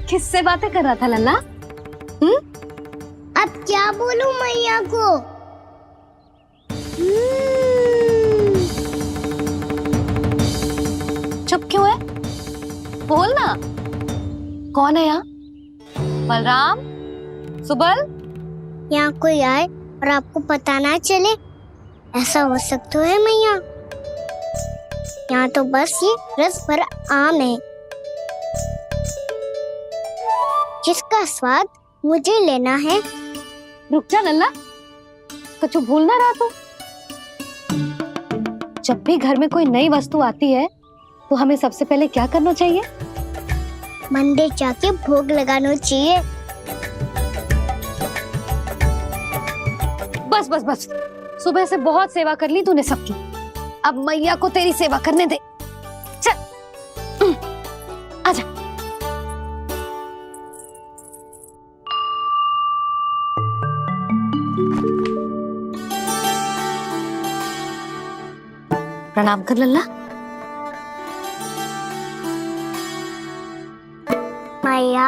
किससे बातें कर रहा था लल्ला? अब क्या बोलूं मैया को? चुप क्यों है? बोल ना। कौन है यहाँ? बलराम, सुबल? यहाँ कोई आए और आपको पता ना चले, ऐसा हो सकता है मैया? यहाँ तो बस ये रस भर आम है जिसका स्वाद मुझे लेना है। रुक जा लल्ला, कुछ भूल ना रहा तू। जब भी घर में कोई नई वस्तु आती है तो हमें सबसे पहले क्या करना चाहिए? मंदिर जाके भोग लगाना चाहिए। बस बस बस, सुबह से बहुत सेवा कर ली तूने सबकी, अब मैया को तेरी सेवा करने दे। चल आजा। प्रणाम कर लल्ला। मैया,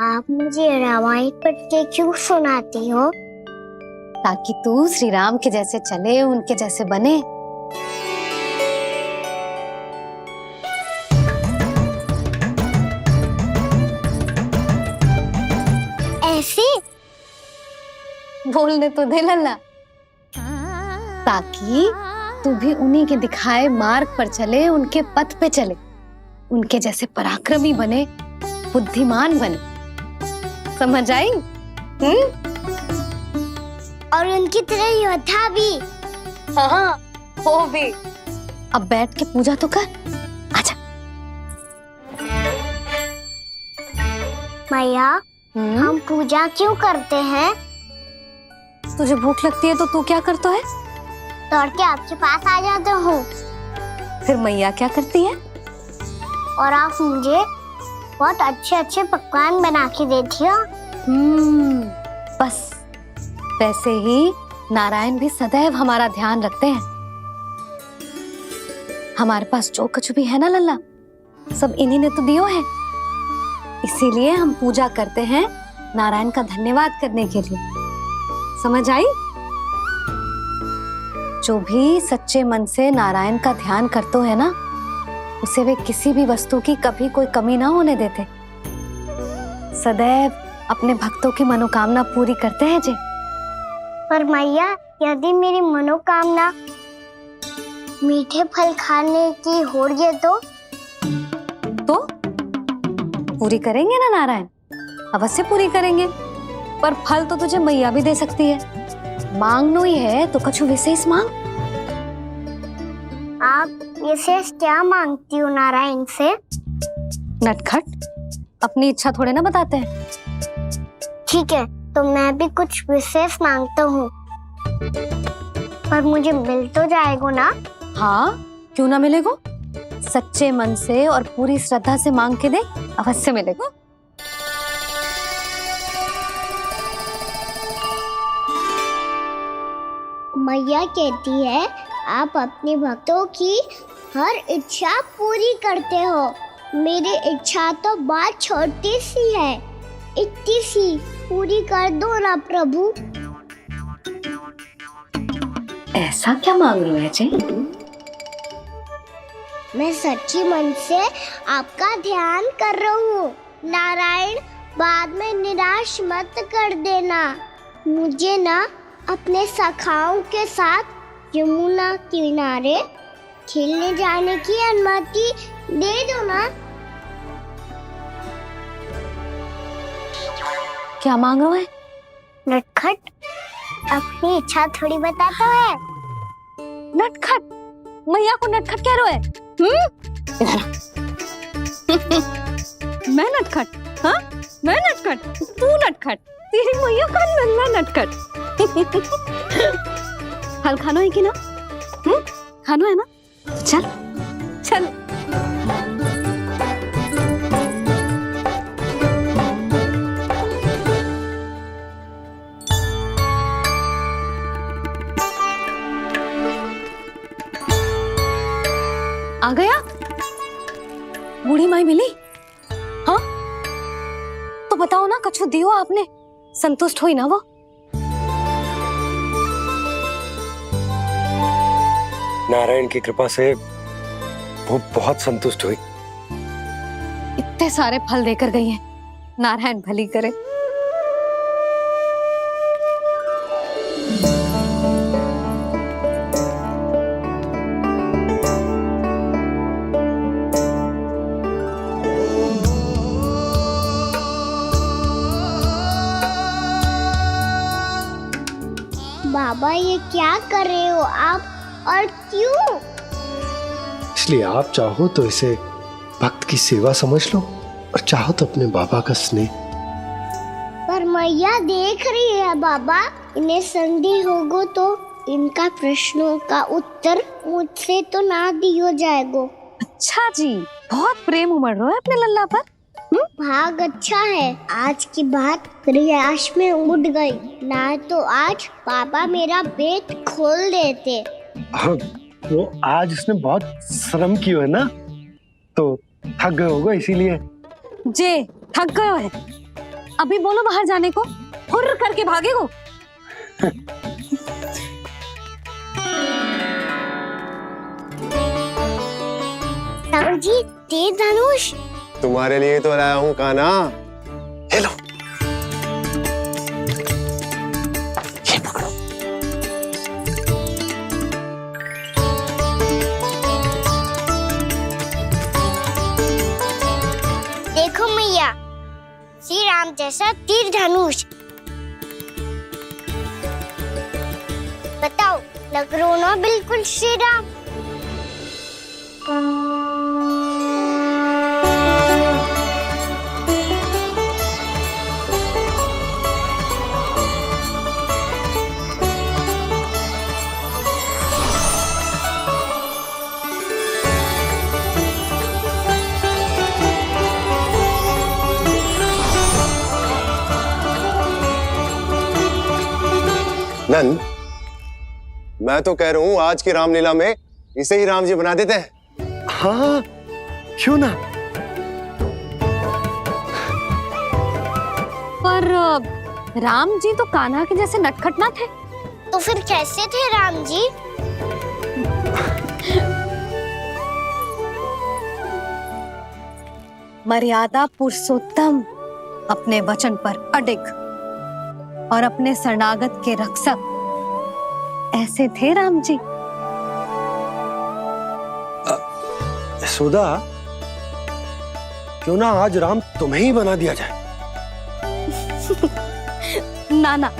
आप मुझे रामायण पढ़ के क्यों सुनाती हो? ताकि तू श्री राम के जैसे चले, उनके जैसे बने। ऐसे बोलने तो दे लल्ला, ताकि तू भी उन्हीं के दिखाए मार्ग पर चले, उनके पथ पे चले, उनके जैसे पराक्रमी बने, बुद्धिमान बने। समझ आई? और उनकी तरह योद्धा भी। हाँ, वो भी। अब बैठ के पूजा तो कर। आजा। मैया, हम पूजा क्यों करते हैं? तुझे भूख लगती है तो तू क्या करता है? दौड़ के आपके पास आ जाता हूँ। फिर मैया क्या करती है? और आप मुझे बहुत अच्छे अच्छे पकवान बना के देती हो। बस वैसे ही नारायण भी सदैव हमारा ध्यान रखते हैं। हमारे पास जो कुछ भी है ना लल्ला, सब इन्हीं ने तो दियो है। इसीलिए हम पूजा करते हैं नारायण का धन्यवाद करने के लिए। समझ आई? जो भी सच्चे मन से नारायण का ध्यान करते है ना, उसे वे किसी भी वस्तु की कभी कोई कमी ना होने देते। सदैव अपने भक्तों की मनोकामना पूरी करते हैं जी। पर मैया, यदि मेरी मनोकामना मीठे फल खाने की हो रही तो पूरी करेंगे ना नारायण? अवश्य पूरी करेंगे। पर फल तो तुझे मैया भी दे सकती है। मांगनो ही है तो कुछ विशेष मांग। आप विशेष क्या मांगती हो नारायण से? नटखट, अपनी इच्छा थोड़े ना बताते हैं। ठीक है, तो मैं भी कुछ विशेष मांगता हूँ, पर मुझे मिल तो जाएगा ना? हाँ, क्यों ना मिलेगा। सच्चे मन से और पूरी श्रद्धा से मांग के दे, अवश्य मिलेगा। मैया कहती है आप अपने भक्तों की हर इच्छा पूरी करते हो। मेरी इच्छा तो बहुत छोटी सी है, इतनी सी पूरी कर दो ना प्रभु। ऐसा क्या मांग रहे हो जी? मैं सच्ची मन से आपका ध्यान कर रहा हूँ। नारायण, बाद में निराश मत कर देना। मुझे ना अपने सखाओं के साथ यमुना किनारे खेलने जाने की अनुमति दे दो ना। क्या मांग रहे हो? नटखट, अपनी इच्छा थोड़ी बताता है। नटखट? मैया को नटखट कह रहे हो? मैं नटखट? हाँ, मैं नटखट? तू नटखट? तेरी मैया का नल्ला नटखट। फल खाना है कि ना? खाना है ना? चल चल। आ गया? बूढ़ी माई मिली? हाँ, बताओ ना, कछु दियो आपने, संतुष्ट हुई ना वो? नारायण की कृपा से वो बहुत संतुष्ट हुई। इतने सारे फल देकर गई हैं, नारायण भली करे। बाबा ये क्या कर रहे हो आप, और क्यों? इसलिए आप चाहो तो इसे भक्त की सेवा समझ लो, और चाहो तो अपने बाबा का स्नेह। पर मैया देख रही है बाबा, इन्हें संदेह होगो तो इनका प्रश्नों का उत्तर मुझसे तो ना दियो जाएगो। अच्छा जी, बहुत प्रेम उमड़ रहा है अपने लल्ला पर। भाग अच्छा है, आज की बात प्रयास में उड़ गई, ना तो आज पापा मेरा पेट खोल देते। वो आज उसने बहुत श्रम किया है ना, तो थक गए होगा इसीलिए। जे थक गयो है, अभी बोलो बाहर जाने को, हुर्र करके भागेगो। जी तेज धनुष तुम्हारे लिए तो लाया हूँ कान्हा। ये लो, ये पकड़ो। देखो मैया, श्री राम जैसा तीर धनुष। बताओ, लग रहा ना बिल्कुल श्री राम? नंद, मैं तो कह रहा हूँ आज की रामलीला में इसे ही राम जी बना देते हैं। हाँ, क्यों ना। पर राम जी तो कान्हा के जैसे नटखट ना थे। तो फिर कैसे थे राम जी? मर्यादा पुरुषोत्तम, अपने वचन पर अडिग और अपने शरणागत के रक्षक, ऐसे थे राम जी। यशोदा, क्यों ना आज राम तुम्हें ही बना दिया जाए। ना ना,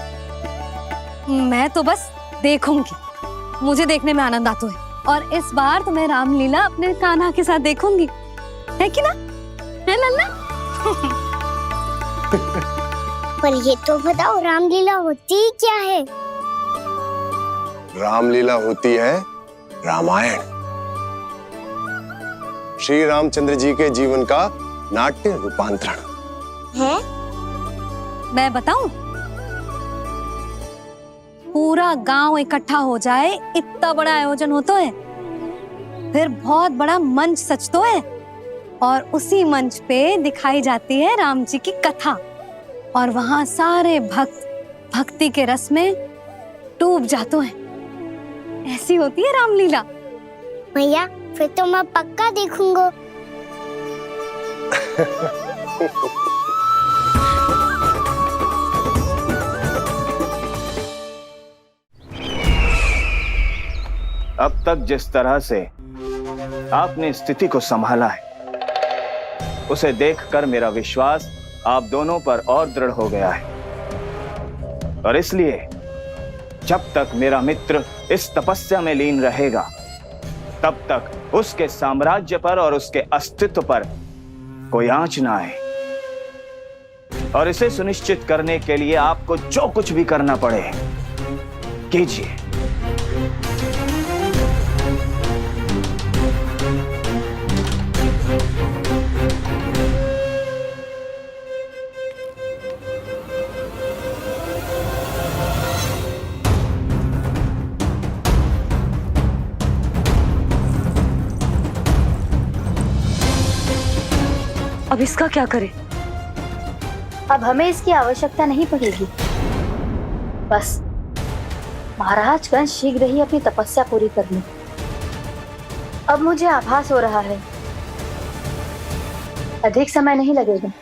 मैं तो बस देखूंगी, मुझे देखने में आनंद आता है, और इस बार तो मैं रामलीला अपने कान्हा के साथ देखूंगी, है कि ना, है लल्ला? पर ये तो बताओ, रामलीला होती क्या है? रामलीला होती है रामायण, श्री रामचंद्र जी के जीवन का नाट्य रूपांतरण है। मैं बताऊं, पूरा गांव इकट्ठा हो जाए, इतना बड़ा आयोजन होता है, फिर बहुत बड़ा मंच सजतो है, और उसी मंच पे दिखाई जाती है राम जी की कथा, और वहां सारे भक्त भक्ति के रस में डूब जाते हैं। ऐसी होती है रामलीला। भैया, फिर तो मैं पक्का देखूंगा। अब तक जिस तरह से आपने स्थिति को संभाला है, उसे देखकर मेरा विश्वास आप दोनों पर और दृढ़ हो गया है, और इसलिए जब तक मेरा मित्र इस तपस्या में लीन रहेगा, तब तक उसके साम्राज्य पर और उसके अस्तित्व पर कोई आंच ना आए। और इसे सुनिश्चित करने के लिए आपको जो कुछ भी करना पड़े कीजिए। अब इसका क्या करें? अब हमें इसकी आवश्यकता नहीं पड़ेगी। बस महाराज कंस शीघ्र ही अपनी तपस्या पूरी कर लें। अब मुझे आभास हो रहा है अधिक समय नहीं लगेगा।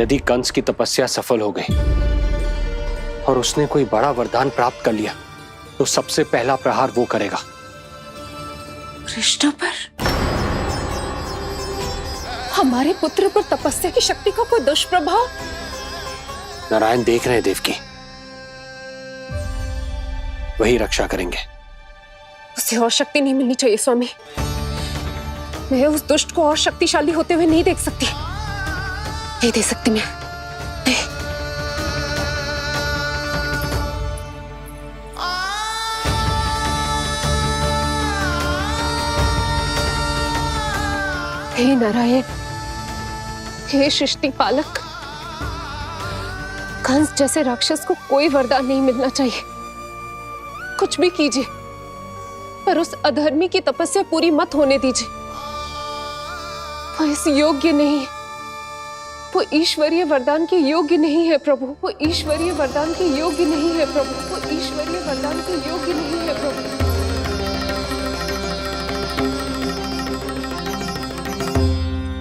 यदि कंस की तपस्या सफल हो गई और उसने कोई बड़ा वरदान प्राप्त कर लिया तो सबसे पहला प्रहार वो करेगा। कृष्ण पर, हमारे पुत्र पर तपस्या की शक्ति का कोई दुष्प्रभाव? नारायण देख रहे हैं देवकी, वही रक्षा करेंगे। उसे और शक्ति नहीं मिलनी चाहिए स्वामी। मैं उस दुष्ट को और शक्तिशाली होते हुए नहीं देख सकती, नहीं दे सकती मैं। नहीं। हे नारायण, हे सृष्टि पालक, कंस जैसे राक्षस को कोई वरदान नहीं मिलना चाहिए। कुछ भी कीजिए पर उस अधर्मी की तपस्या पूरी मत होने दीजिए। वो इस योग्य नहीं है, वो ईश्वरीय वरदान के योग्य नहीं है प्रभु। वो ईश्वरीय वरदान के योग्य नहीं है प्रभु। वो ईश्वरीय वरदान के योग्य नहीं है प्रभु।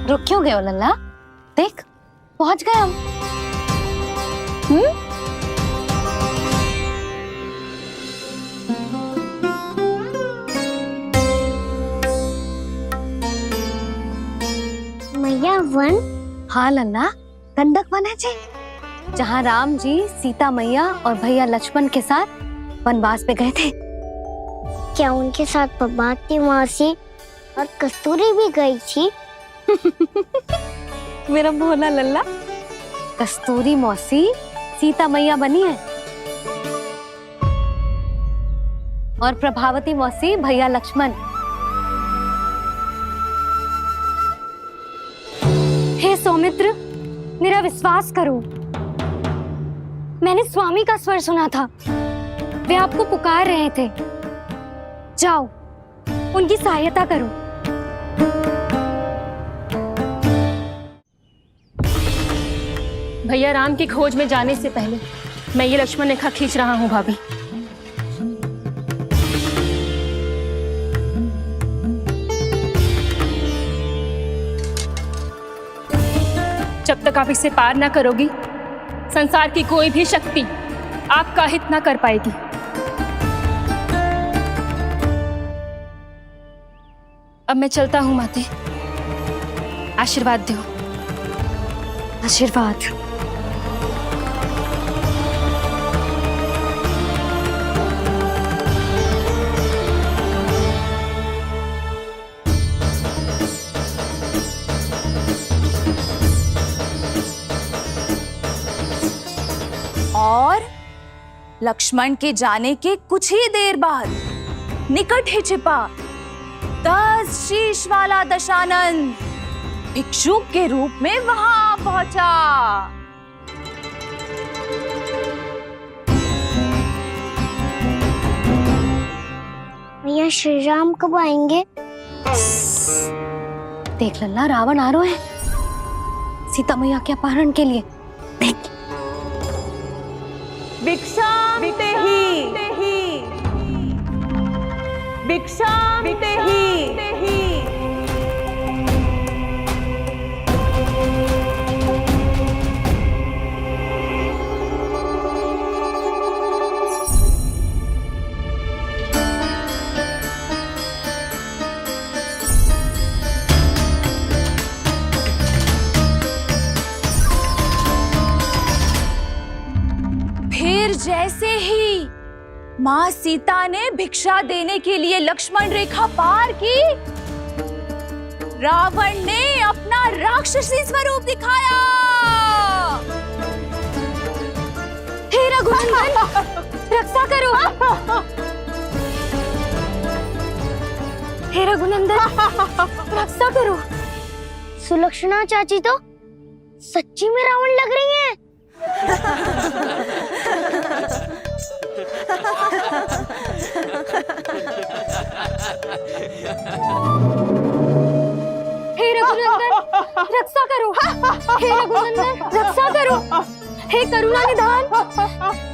रुक क्यों गए हो लल्ला? देख पहुंच गए हम। मैया वन? हाँ लल्ला, गंडक वन है जी, जहाँ राम जी सीता मैया और भैया लक्ष्मण के साथ वनवास पे गए थे। क्या उनके साथ पद्मावती मौसी और कस्तूरी भी गई थी? मेरा भोला लल्ला, कस्तूरी मौसी सीता मैया बनी है और प्रभावती मौसी भैया लक्ष्मण। हे सौमित्र, मेरा विश्वास करो, मैंने स्वामी का स्वर सुना था। वे आपको पुकार रहे थे। जाओ, उनकी सहायता करो। भैया राम की खोज में जाने से पहले मैं ये लक्ष्मण रेखा खींच रहा हूँ भाभी। जब तक आप इसे पार ना करोगी, संसार की कोई भी शक्ति आपका हित ना कर पाएगी। अब मैं चलता हूँ माते, आशीर्वाद दो। आशीर्वाद। और लक्ष्मण के जाने के कुछ ही देर बाद निकट ही छिपा 10 शीश वाला दशानन भिक्षुक के रूप में वहां पहुंचा। भैया श्री राम कब आएंगे? देख लल्ला, रावण आ रहा है सीता मैया के अपहरण के लिए। देख, भिक्षाम तेहि, भिक्षाम तेहि। फिर जैसे ही माँ सीता ने भिक्षा देने के लिए लक्ष्मण रेखा पार की, रावण ने अपना राक्षसी स्वरूप दिखाया। हे रघुनंदन, रक्षा करो। हे रघुनंदन, रक्षा करो। सुलक्षणा चाची तो सच्ची में रावण लग रही हैं। रक्षा करो, हे रघुनंदन रक्षा करो, हे करुणा निधान।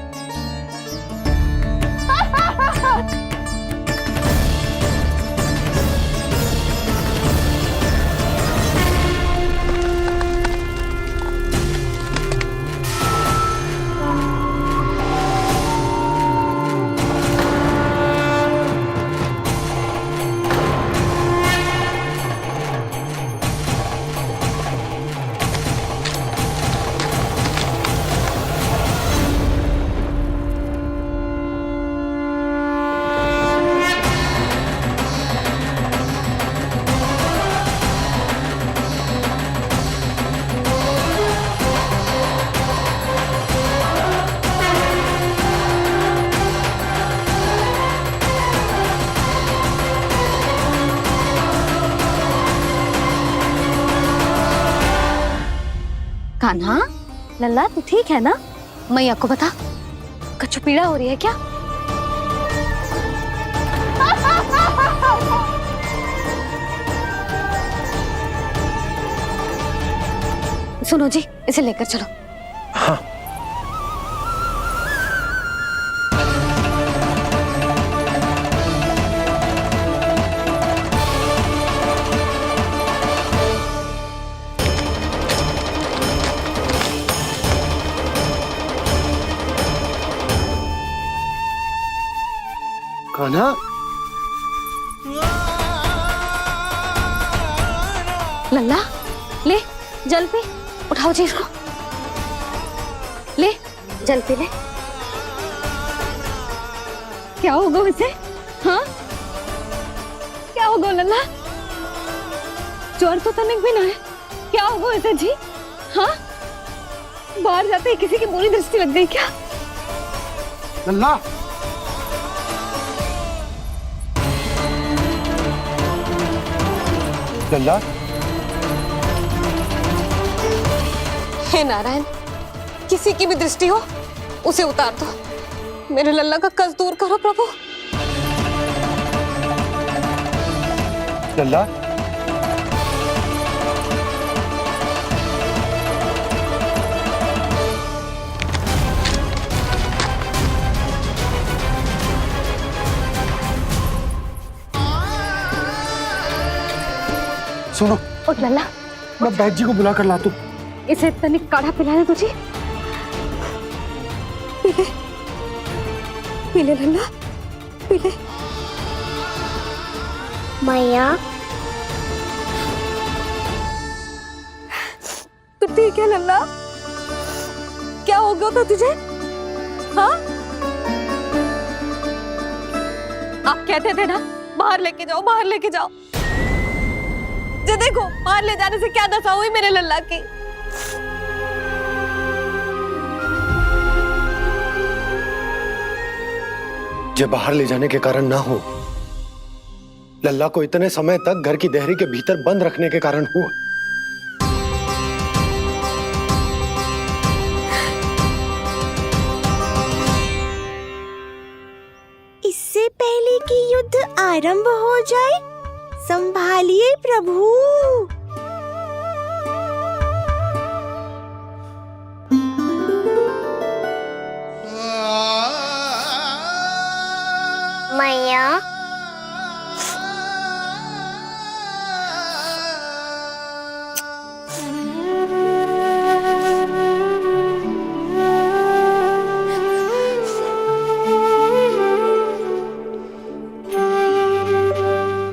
कान्हा, लल्ला तू ठीक है ना? मैया को बता, कछु पीड़ा हो रही है क्या? सुनो जी, इसे लेकर चलो। हाँ। कान्हा, लल्ला ले जल पी, उठाओ जी इसको, ले जल पी ले। क्या होगा उसे? हाँ क्या होगा लल्ला? ज्वर तो तनिक भी ना है, क्या होगा उसे जी? हाँ बाहर जाते ही किसी की बुरी दृष्टि लग गई क्या? लल्ला, लल्ला, हे नारायण, किसी की भी दृष्टि हो उसे उतार दो, मेरे लल्ला का कष्ट दूर करो प्रभु। लल्ला, सुनो, उठ लल्ला, मैं बैद जी को बुला कर लाता हूँ। इसे तनिक काढ़ा पिलाने तुझे, पी ले, पी ले लल्ला, पी ले। मैया तू ठीक है लल्ला? क्या हो गया था तुझे? हाँ आप कहते थे ना बाहर लेके जाओ, बाहर लेके जाओ। जे देखो बाहर ले जाने से क्या दशा हुई मेरे लल्ला की। जे बाहर ले जाने के कारण ना हो, लल्ला को इतने समय तक घर की देहरी के भीतर बंद रखने के कारण हुआ। इससे पहले कि युद्ध आरंभ हो जाए, संभालिए प्रभु। मैया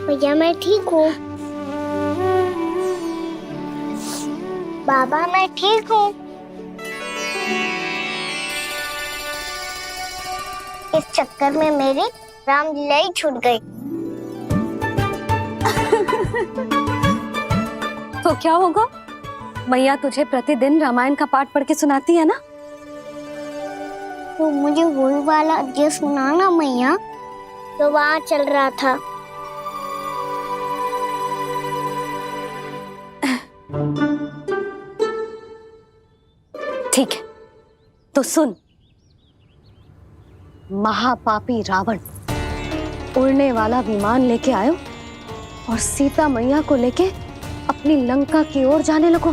भैया मैं ठीक हूँ। बाबा मैं ठीक हूँ। इस चक्कर में मेरी रामलीला ही छूट गई। तो क्या होगा? मैया तुझे प्रतिदिन रामायण का पाठ पढ़ के सुनाती है ना? तो मुझे वही वाला अध्याय सुनाना मैया, तो वहाँ चल रहा था। ठीक है तो सुन। महापापी रावण उड़ने वाला विमान लेके आयो और सीता मैया को लेके अपनी लंका की ओर जाने लगो।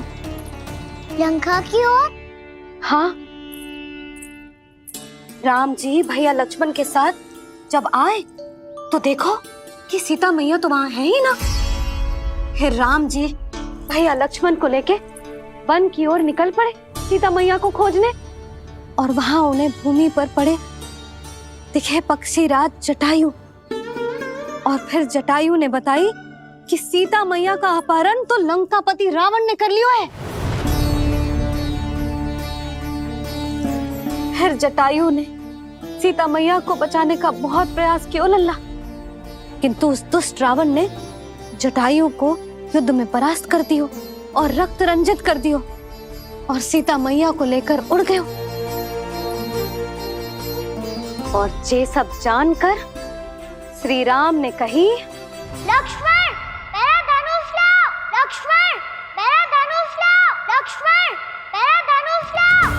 लंका की ओर? हाँ, राम जी भैया लक्ष्मण के साथ जब आए तो देखो कि सीता मैया तो वहां है ही ना। फिर राम जी भैया लक्ष्मण को लेके वन की ओर निकल पड़े सीता मैया को खोजने, और वहां उन्हें भूमि पर पड़े दिखे पक्षी राज जटायु। और फिर जटायु ने बताई कि सीता मैया का अपहरण तो लंकापति रावण ने कर लियो है। फिर जटायु ने सीता मैया को बचाने का बहुत प्रयास किया लल्ला, किंतु उस दुष्ट रावण ने जटायु को युद्ध में परास्त कर दियो और रक्त रंजित कर दियो और सीता मैया को लेकर उड़ गयो। और ये सब जानकर श्री राम ने कही, लक्ष्मण मेरा धनुष लाओ, लक्ष्मण मेरा धनुष लाओ, लक्ष्मण मेरा धनुष लाओ।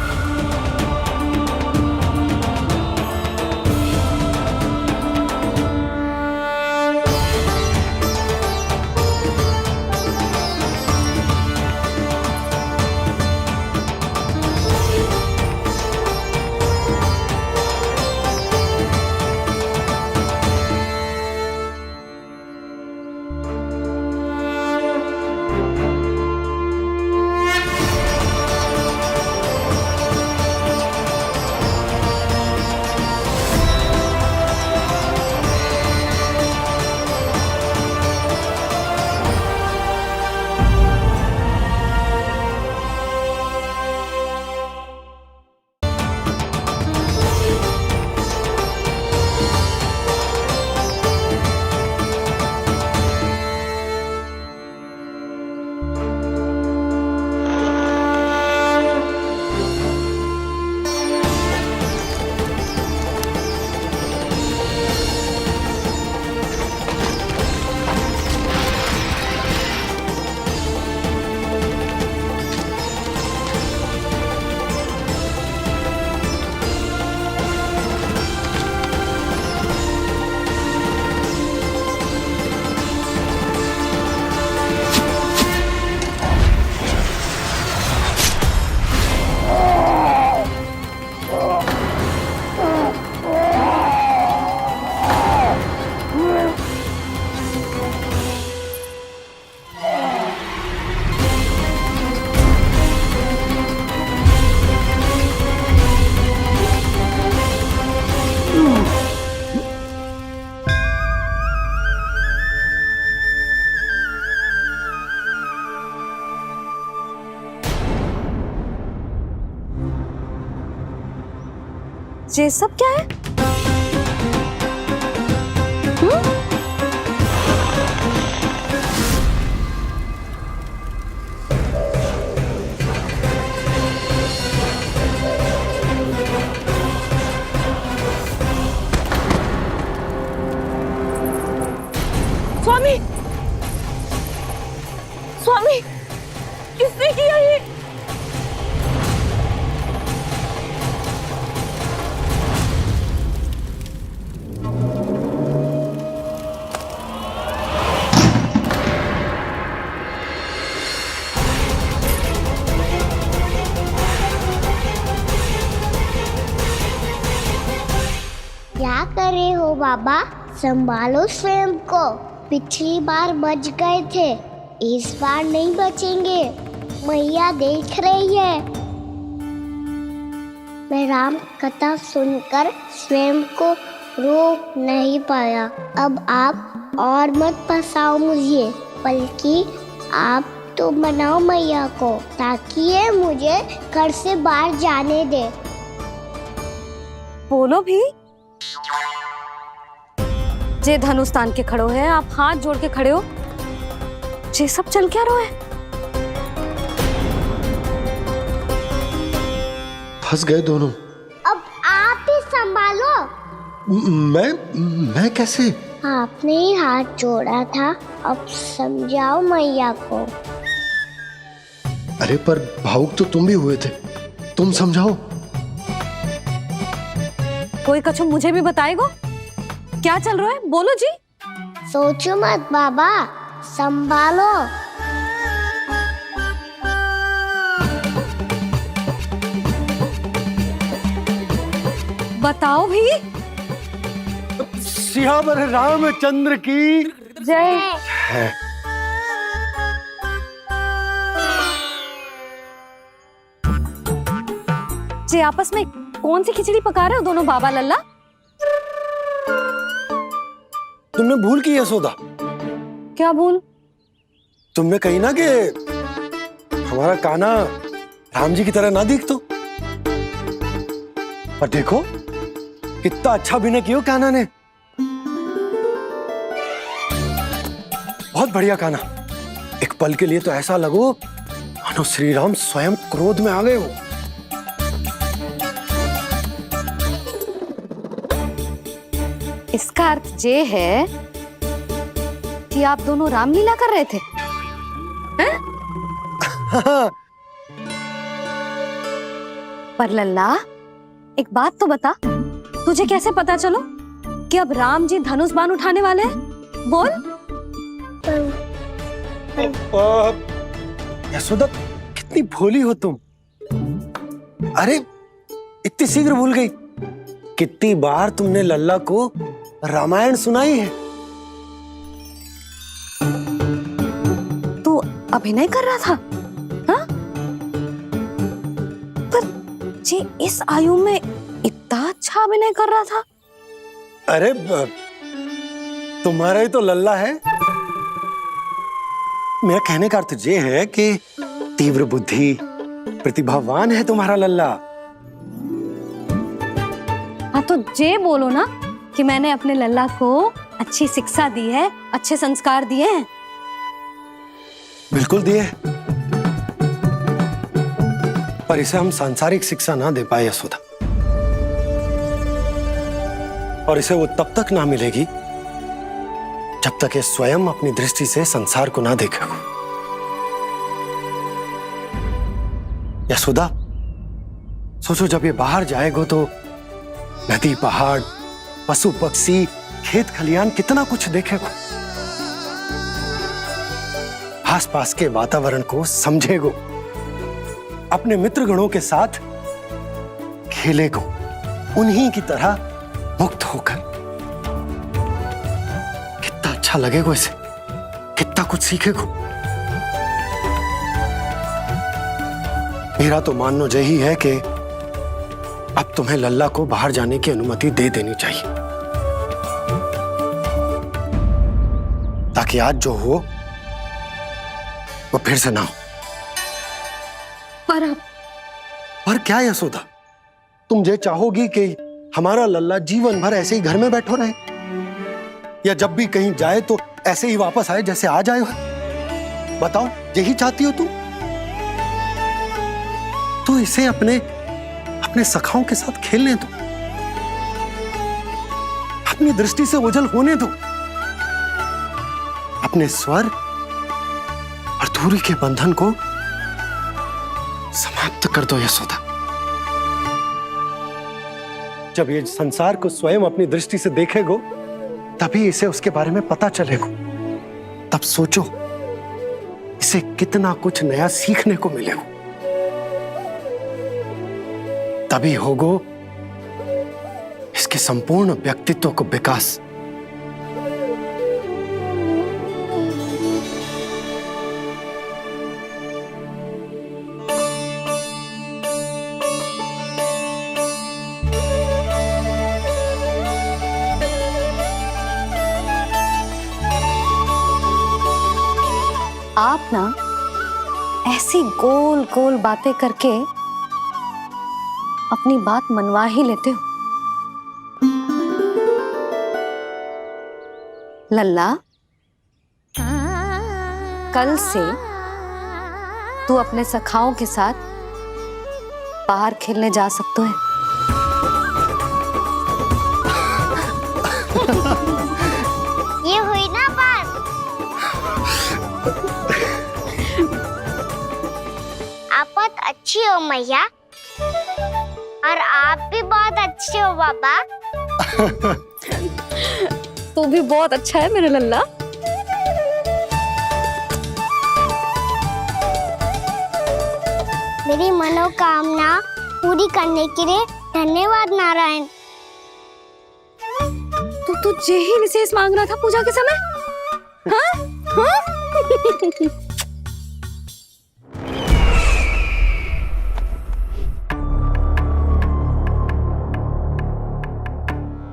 ये सब क्या है? स्वामी, स्वामी, किसने किया ये? क्या कर रहे हो बाबा? संभालो स्वयं को। पिछली बार बच गए थे, इस बार नहीं बचेंगे। मैया देख रही है। मैं राम कथा सुनकर स्वयं को रोक नहीं पाया। अब आप और मत फंसाओ मुझे, बल्कि आप तो बनाओ मैया को, ताकि ये मुझे घर से बाहर जाने दे। बोलो भी। जे धनुष तान के खड़ो है, आप हाथ जोड़ के खड़े हो, ये सब चल क्या रहा है? फंस गए दोनों। अब आप ही संभालो। मैं कैसे? आपने ही हाथ जोड़ा था, अब समझाओ मैया को। अरे पर भावुक तो तुम भी हुए थे, तुम समझाओ। कोई कछु मुझे भी बताएगो? क्या चल रहा है? बोलो जी। सोचो मत बाबा, संभालो। बताओ भी। सियावर रामचंद्र की जय। है। जी आपस में कौन सी खिचड़ी पका रहे हो दोनों बाबा लल्ला? तुमने भूल की यशोदा? क्या भूल? तुमने कही ना कि हमारा कान्हा राम जी की तरह ना दिख तो। पर देखो कितना अच्छा अभिनय किया कान्हा ने। बहुत बढ़िया कान्हा। एक पल के लिए तो ऐसा लगो मानो श्री राम स्वयं क्रोध में आ गए हो। इसका अर्थ ये है कि आप दोनों रामलीला कर रहे थे, हैं? पर लल्ला एक बात तो बता, तुझे कैसे पता चलो कि अब राम जी धनुष बाण उठाने वाले हैं? बोल। यशोदा कितनी भोली हो तुम। अरे इतनी शीघ्र भूल गई। कितनी बार तुमने लल्ला को रामायण सुनाई है। तू अभिनय कर रहा था, हाँ? पर जे इस आयु में इतना अच्छा अभिनय कर रहा था। अरे तुम्हारा ही तो लल्ला है। मेरा कहने का अर्थ ये है कि तीव्र बुद्धि, प्रतिभावान है तुम्हारा लल्ला। हाँ तो जे बोलो ना कि मैंने अपने लल्ला को अच्छी शिक्षा दी है, अच्छे संस्कार दिए हैं। बिल्कुल दिए, पर इसे हम सांसारिक शिक्षा ना दे पाए यशोदा। और इसे वो तब तक ना मिलेगी जब तक ये स्वयं अपनी दृष्टि से संसार को ना देखेगा। यशोदा सोचो, जब ये बाहर जाएगा तो नदी, पहाड़, पशु पक्षी, खेत खलियान कितना कुछ देखेगा। आसपास के वातावरण को समझेगो, अपने मित्रगणों के साथ खेलेगो, उन्हीं की तरह मुक्त होकर। कितना अच्छा लगेगा इसे, कितना कुछ सीखेगो। मेरा तो मानना यही है कि अब तुम्हें लल्ला को बाहर जाने की अनुमति दे देनी चाहिए, ताकि आज जो हो वो फिर से ना हो। पर क्या यशोदा, तुम ये चाहोगी कि हमारा लल्ला जीवन भर ऐसे ही घर में बैठो रहे, या जब भी कहीं जाए तो ऐसे ही वापस आए जैसे आज आए हो? बताओ, यही चाहती हो तुम? तो इसे अपने सखाओं के साथ खेलने दो, अपनी दृष्टि से ओझल होने दो, अपने स्वर और दूरी के बंधन को समाप्त कर दो यशोदा। जब ये संसार को स्वयं अपनी दृष्टि से देखेगो, तभी इसे उसके बारे में पता चलेगा। तब सोचो इसे कितना कुछ नया सीखने को मिलेगा। तभी होगो इसके संपूर्ण व्यक्तित्व को विकास। आप ना ऐसी गोल गोल बातें करके अपनी बात मनवा ही लेते हो। लल्ला, कल से तू अपने सखाओं के साथ बाहर खेलने जा सकते हैं। ये हुई ना बात। आप बहुत अच्छी हो मैया, और आप भी बहुत अच्छे हो बाबा। तू भी बहुत अच्छा है मेरे लल्ला। मेरी मनोकामना पूरी करने के लिए धन्यवाद नारायण। तुझे ही विशेष मांग रहा था पूजा के समय? हाँ? हाँ?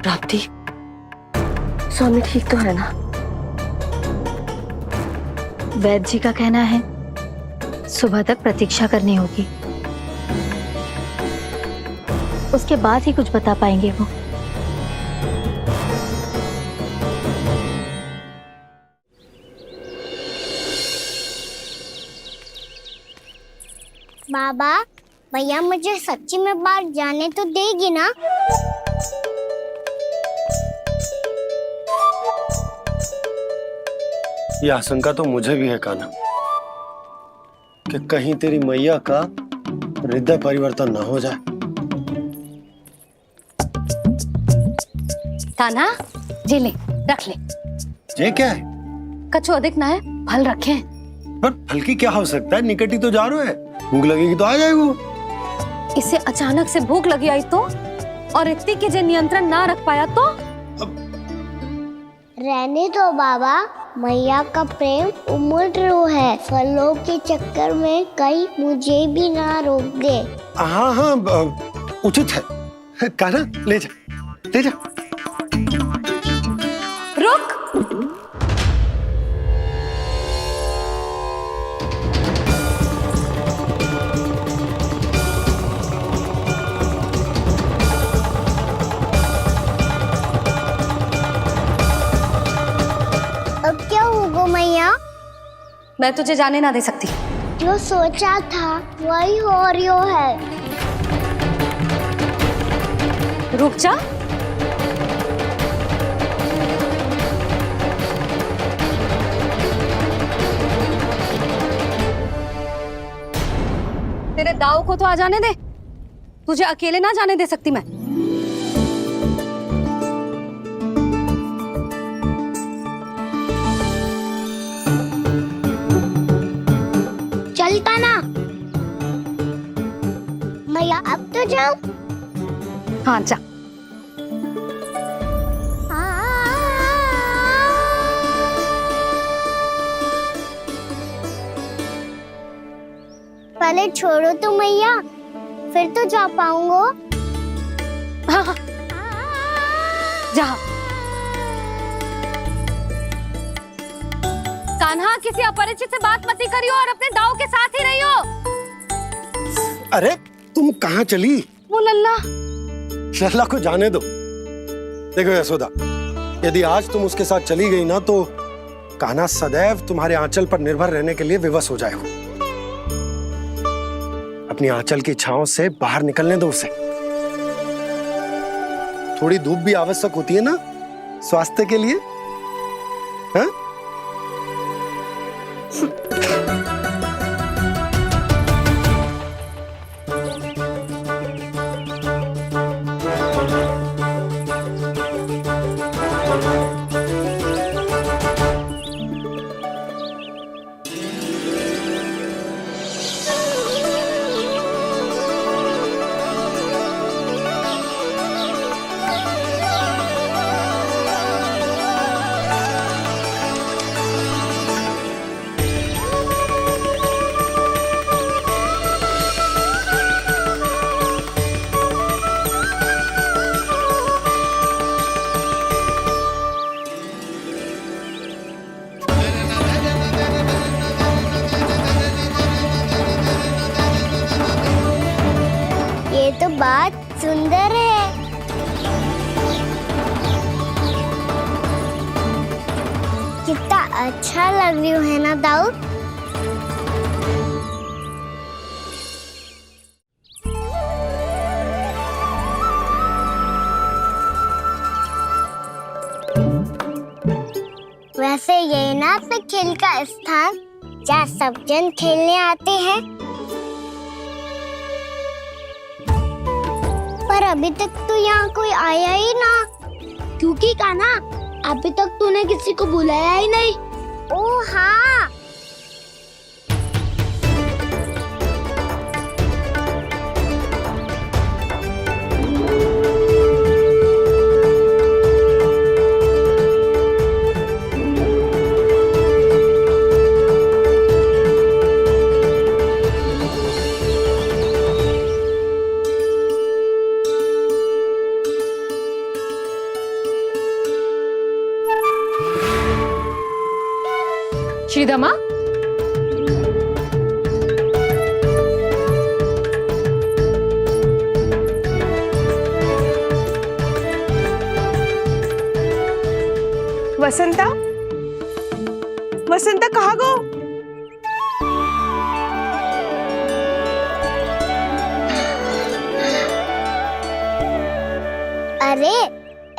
प्राप्ति, स्वामी ठीक तो है ना? वैद्य जी का कहना है सुबह तक प्रतीक्षा करनी होगी, उसके बाद ही कुछ बता पाएंगे वो। बाबा, भैया मुझे सच्ची में बाहर जाने तो देगी ना? ये आशंका तो मुझे भी है कान्हा कि कहीं तेरी मैया का हृदय परिवर्तन ना हो जाए। कान्हा, जी ले, रख ले। ये क्या है? कछु अधिक ना है, फल रखे हैं। पर फल की क्या हो सकता है, निकट ही तो जा रहे हैं, भूख लगेगी तो आ जाएगा वो। इसे अचानक से भूख लगी आई तो, और इतनी की जे नियंत्रण ना रख पाया तो? रहने दो बाबा, मैया का प्रेम उमड़ रो है, फलों के चक्कर में कहीं मुझे भी ना रोक दे। हाँ हाँ, उचित है। कान्हा ले जा, ले जा। रुक। अब क्या होगा मैया? मैं तुझे जाने ना दे सकती। जो सोचा था वही हो रही है। रुक जा। तेरे दाव को तो आ जाने दे, तुझे अकेले ना जाने दे सकती मैं। चलता ना मैया, अब तो जाओ। हाँ जा। पहले छोड़ो तो मैया, फिर तो जा पाऊंगा। हाँ हाँ जा। कान्हा, किसी अपरिचित से बात मत करियो और अपने दाव के साथ ही रहियो। अरे तुम कहाँ चली? वो लल्ला। लल्ला को जाने दो। देखो यशोदा, यदि आज तुम उसके साथ चली गई ना तो कान्हा सदैव तुम्हारे आंचल पर निर्भर रहने के लिए विवश हो जाएगा। अपनी आंचल की छांव से बाहर निकलने दो उसे। थोड़ी धूप भी आवश्यक होती है ना स्वास्थ्य के लिए, हाँ? ये तो बात सुंदर है। कितना अच्छा लग रही है ना दाऊ? वैसे ये ना अपने खेल का स्थान जहाँ सब जन खेलने आते हैं, पर अभी तक तो यहाँ कोई आया ही ना। क्योंकि कान्हा, अभी तक तूने किसी को बुलाया ही नहीं। ओह हाँ, श्रीधमा, वसंता, वसंता कहाँ गो? अरे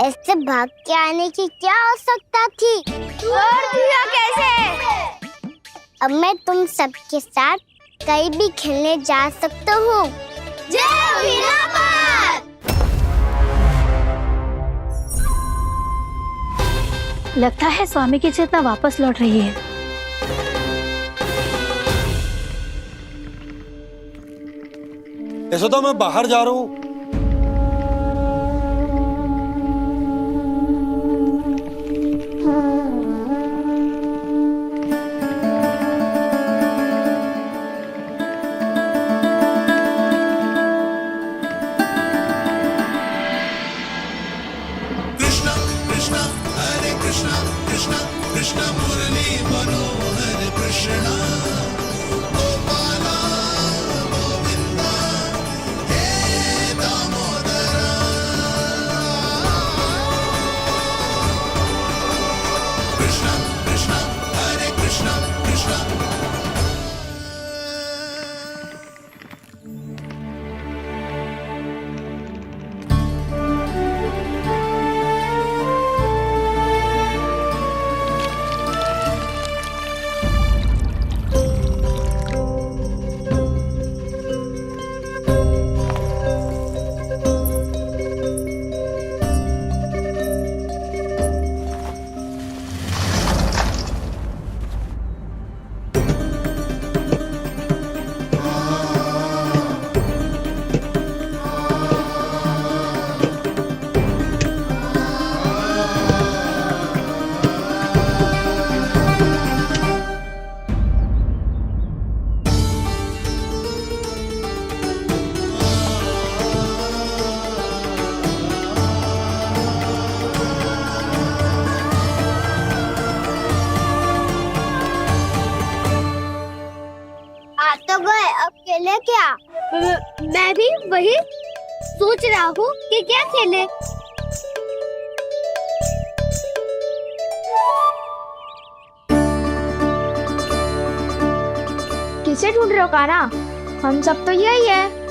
ऐसे भाग के आने की क्या आवश्यकता थी? छोड़ दिया कैसे? अब मैं तुम सबके साथ कहीं भी खेलने जा सकता हूँ। जय वीरापाद! लगता है स्वामी की चेतना वापस लौट रही है। यशोदा, मैं बाहर जा रहा हूँ। तो गए, अब खेले क्या? मैं भी वही सोच रहा हूँ कि क्या खेले। किसे ढूंढ रहे हो कान्हा? हम सब तो यही है।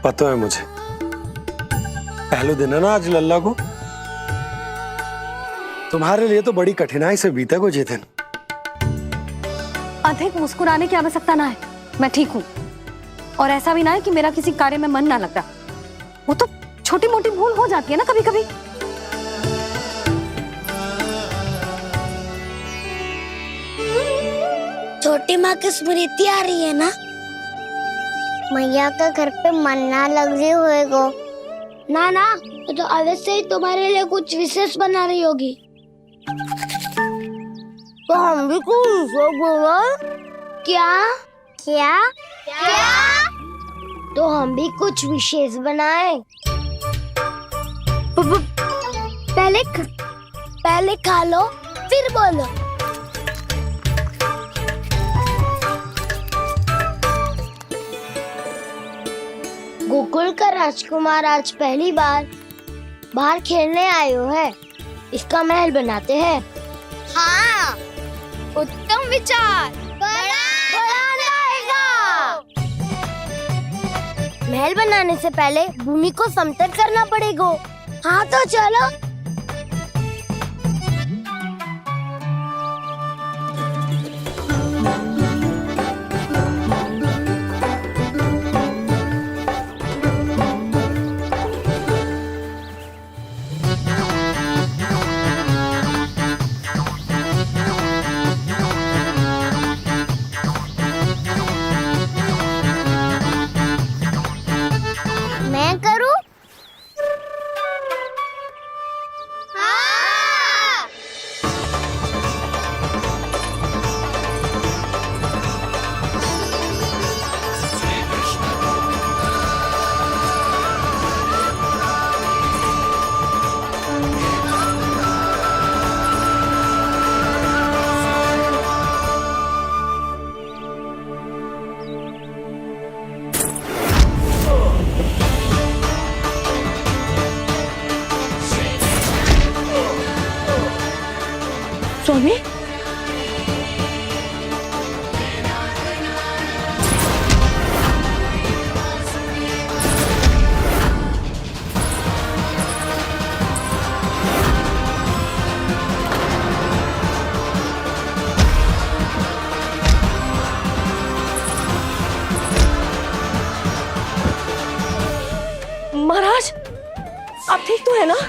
पता है मुझे, पहले दिन है ना आज लल्ला को। तुम्हारे लिए तो बड़ी कठिनाई से बीता को जितिन। अधिक मुस्कुराने की आवश्यकता ना है, मैं ठीक हूँ। और ऐसा भी ना है कि मेरा किसी कार्य में मन ना लग रहा। वो तो छोटी मोटी भूल हो जाती है ना कभी कभी। छोटी माँ की स्मृति आ रही है ना? मैया का घर पे मन ना लग रही होएगो। ना ना, तो अवश्य ही तुम्हारे लिए कुछ विशेष बना रही होगी। तो हम भी कुछ विशेष बोलो। क्या क्या क्या? तो हम भी कुछ विशेष बनाए। पहले खा लो फिर बोलो। गोकुल का राजकुमार आज पहली बार बाहर खेलने आए हो है, इसका महल बनाते हैं। हाँ, उत्तम विचार। बड़ा रहेगा। महल बनाने से पहले भूमि को समतल करना पड़ेगा। हाँ तो चलो। स्वामी, महाराज आप ठीक तो है ना?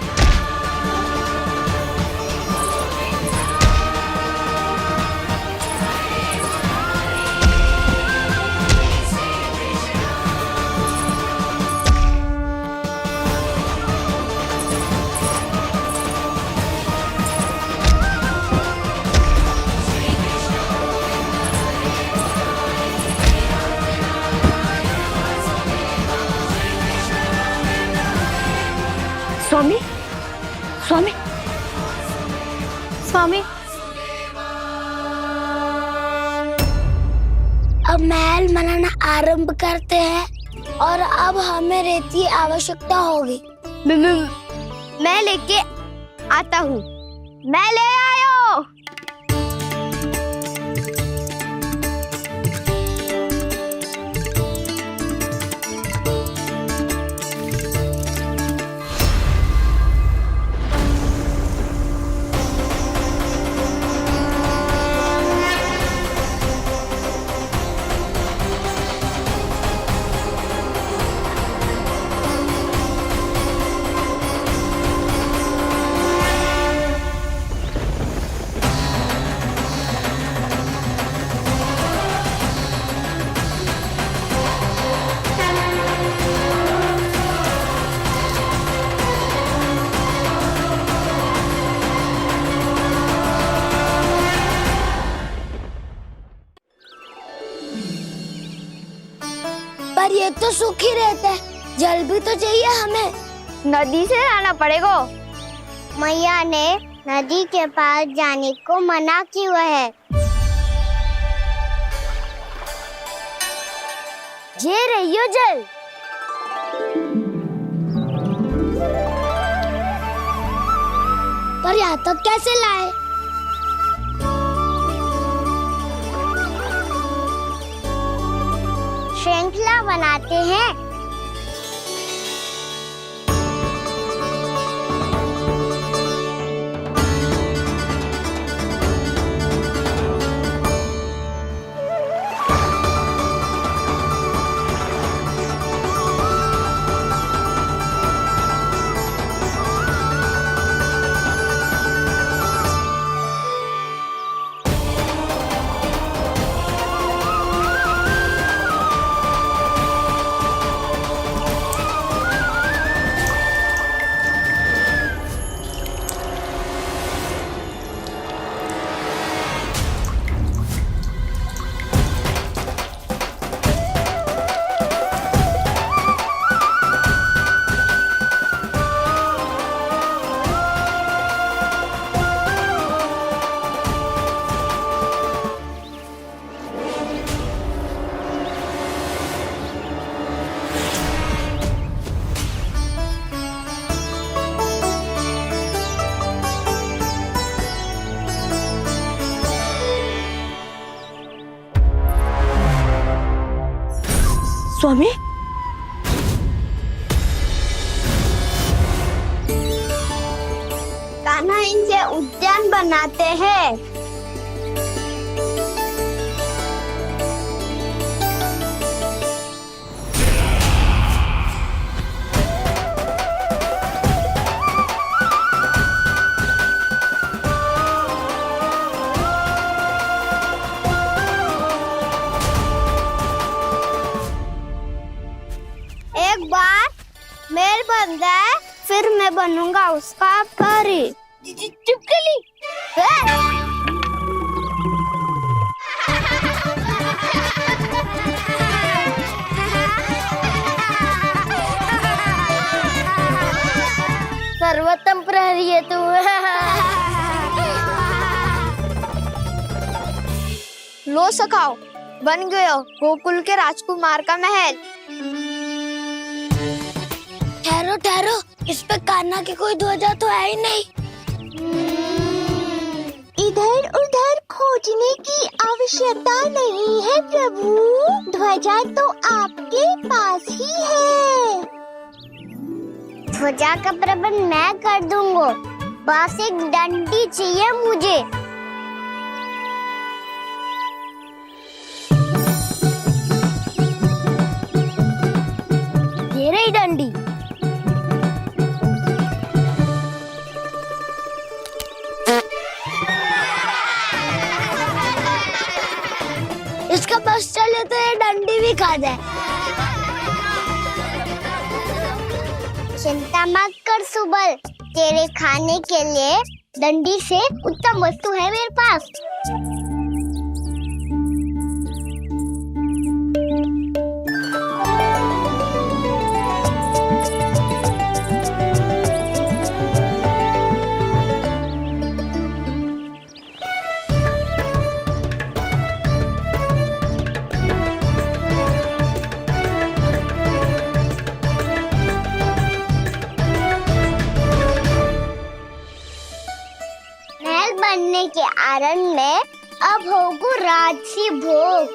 स्वामी, स्वामी, स्वामी, अब महल बनाना आरंभ करते हैं और अब हमें रेत की आवश्यकता होगी। मैं लेके आता हूँ। मैं ले आयो। पर ये तो सूखी रहता है, जल भी तो चाहिए हमें। नदी से लाना पड़ेगा। मैया ने नदी के पास जाने को मना किया है। ये रहियो जल। पर यहाँ तक कैसे लाए? श्रृंखला बनाते हैं। स्वामी, कान्हा इनसे उद्यान बनाते हैं। एक बार मेल बन जाए फिर मैं बनूंगा उसका परी। चुपकली। सर्वोत्तम प्रहरी है तू। लो सखाओ, बन गयो गोकुल के राजकुमार का महल। ठहरो ठहरो, इस पे कान्हा की कोई ध्वजा तो है ही नहीं। इधर उधर खोजने की आवश्यकता नहीं है प्रभु। ध्वजा तो आपके पास ही है। ध्वजा का प्रबंध मैं कर दूंगा। बस एक डंडी चाहिए मुझे। ये रही डंडी। इसका बस चले तो ये डंडी भी खा जाए। चिंता मत कर सुबल, तेरे खाने के लिए डंडी से उत्तम वस्तु है मेरे पास। बनने के आनंद में अब होगो राजसी भोग।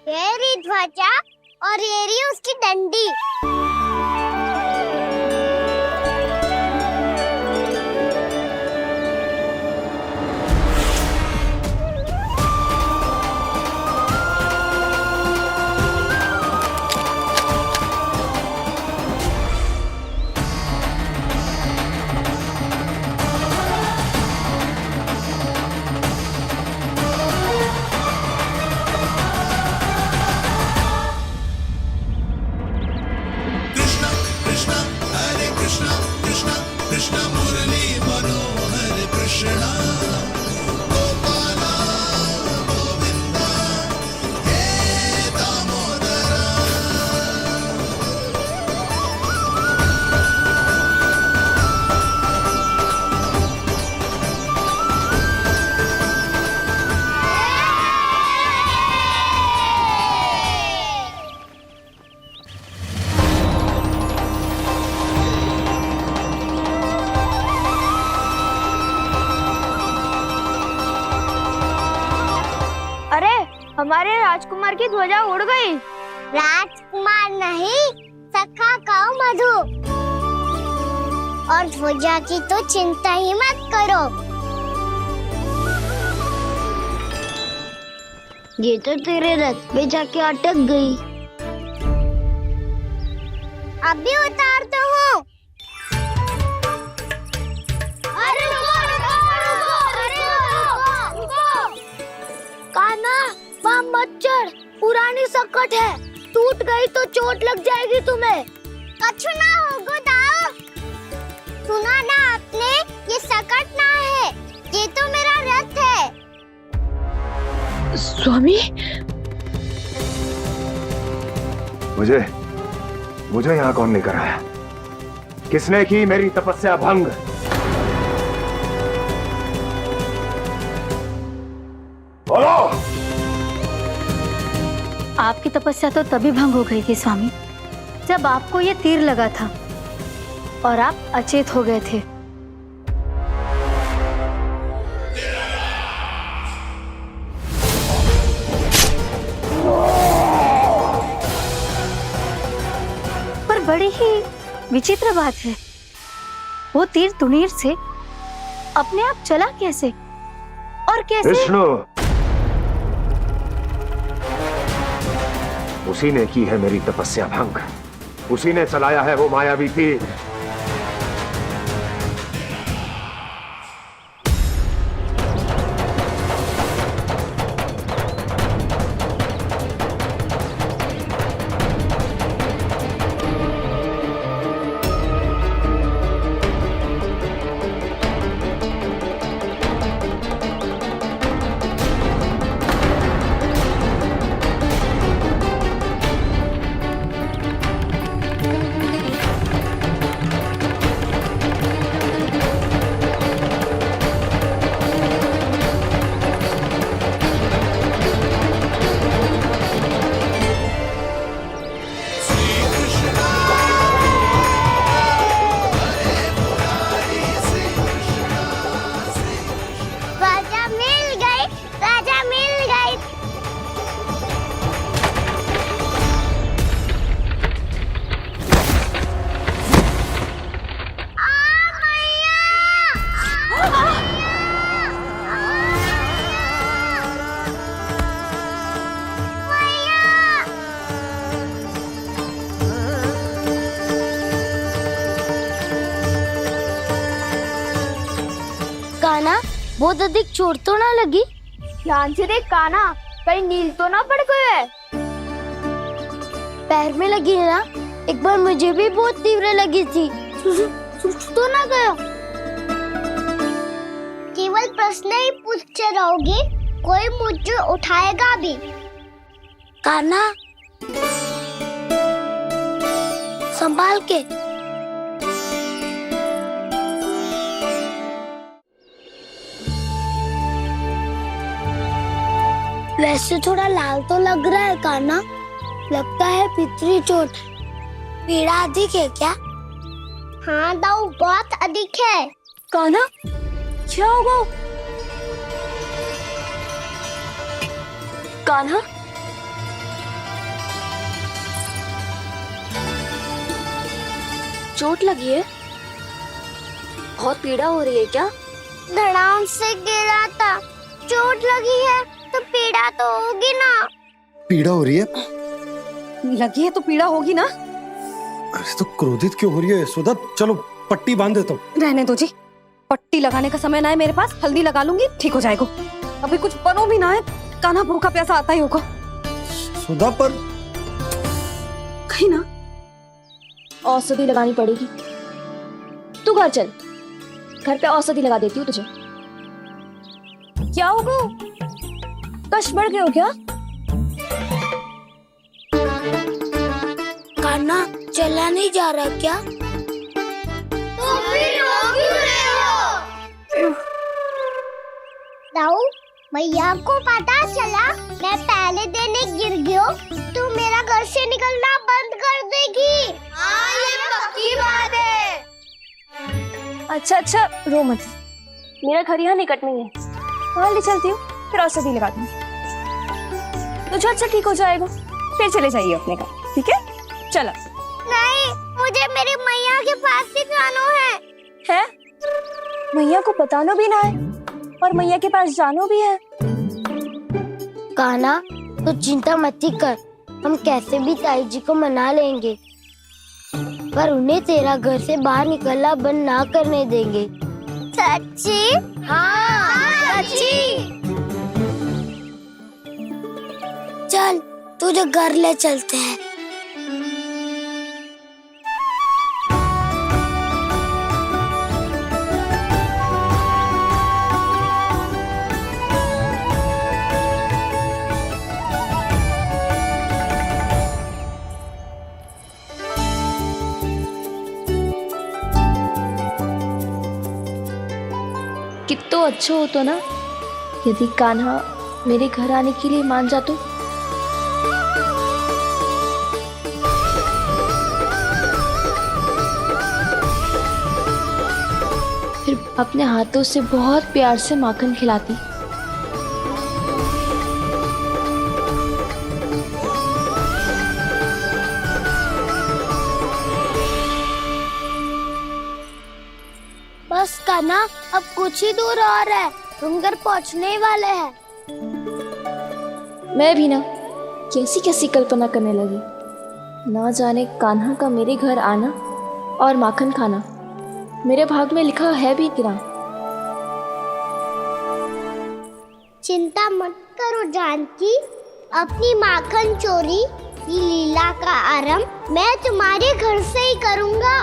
ये रही ध्वजा और ये रही उसकी डंडी। हमारे राजकुमार की ध्वजा उड़ गई। राजकुमार नहीं, सखा कहो मधु। और ध्वजा की तो चिंता ही मत करो। ये तो तेरे रथ पे जाके अटक गई। अभी उतारता हूँ। कान्हा, वहाँ मत चढ़, पुरानी सकट है, टूट गई तो चोट लग जाएगी तुम्हें। कछु ना होगा दाऊ। सुना ना आपने, ये सकट ना है, ये तो मेरा रथ है। स्वामी, मुझे यहाँ कौन लेकर आया? किसने की मेरी तपस्या भंग? बोलो। आपकी तपस्या तो तभी भंग हो गई थी स्वामी, जब आपको ये तीर लगा था और आप अचेत हो गए थे। पर बड़ी ही विचित्र बात है, वो तीर तुनीर से अपने आप चला कैसे और कैसे? विष्णु, उसी ने की है मेरी तपस्या भंग, उसी ने चलाया है वो मायावी तीर। बहुत अधिक चोट तो ना लगी? ध्यान से देख कान्हा, कहीं नील तो ना पड़ गए है। पैर में लगी है ना? एक बार मुझे भी बहुत तीव्र लगी थी। सूझ तो ना गया? केवल प्रश्न ही पूछते रहोगे, कोई मुझे उठाएगा भी? कान्हा, संभाल के। वैसे थोड़ा लाल तो लग रहा है कान्हा, लगता है पितरी चोट। पीड़ा अधिक है क्या? हाँ दाऊ, बहुत अधिक है। कान्हा, क्या होगा? कान्हा, चोट लगी है? बहुत पीड़ा हो रही है क्या? धड़ाम से गिरा था, चोट लगी है तो पीड़ा तो होगी ना। पीड़ा हो रही है? लगी है तो पीड़ा होगी ना। अरे तो क्रोधित क्यों हो रही है यशोदा? चलो पट्टी बांध देता हूँ। रहने दो जी, पट्टी लगाने का समय ना है मेरे पास। हल्दी लगा लूंगी, ठीक हो जाएगा। अभी कुछ बनो भी ना है, कान्हा भूखा प्यासा आता ही होगा। सुधा पर कहीं ना औषधि लगानी पड़ेगी। तू घर चल, घर पे औषधि लगा देती हूँ तुझे। क्या होगा? कष्ट बढ़ गए हो क्या? कान्हा चला नहीं जा रहा क्या? तो फिर रो क्यों रहे हो? दाऊ, भैया को पता चला मैं पहले दिन ही गिर गया तो मेरा घर से निकलना बंद कर देगी। हाँ, ये पक्की बात है। अच्छा अच्छा, रो मत। मेरा घर यहाँ निकट नहीं है, वहाँ ले चलती हूँ, फिर औषधि लगा दूंगी। तो झट से ठीक हो जाएगा, फिर चले जाइए अपने घर, ठीक है? चलो। नहीं, मुझे मेरी मैया के पास ही जाना है। मैया को बताना भी ना है और मैया के पास जानो भी है। कान्हा, तो चिंता मत ही कर, हम कैसे भी ताई जी को मना लेंगे, पर उन्हें तेरा घर से बाहर निकलना बंद ना करने देंगे। सच्ची? हाँ, सच्ची। चल, तुझे घर ले चलते हैं। कितना अच्छा हो तो ना यदि कान्हा मेरे घर आने के लिए मान जा तो। फिर अपने हाथों से बहुत प्यार से माखन खिलाती। बस कान्हा, अब कुछ ही दूर और है, हम घर पहुँचने वाले हैं। मैं भी ना कैसी कैसी कल्पना करने लगी, ना जाने कान्हा का मेरे घर आना और माखन खाना मेरे भाग में लिखा है भी कि ना। चिंता मत करो जानकी, अपनी माखन चोरी की लीला का आरंभ मैं तुम्हारे घर से ही करूँगा।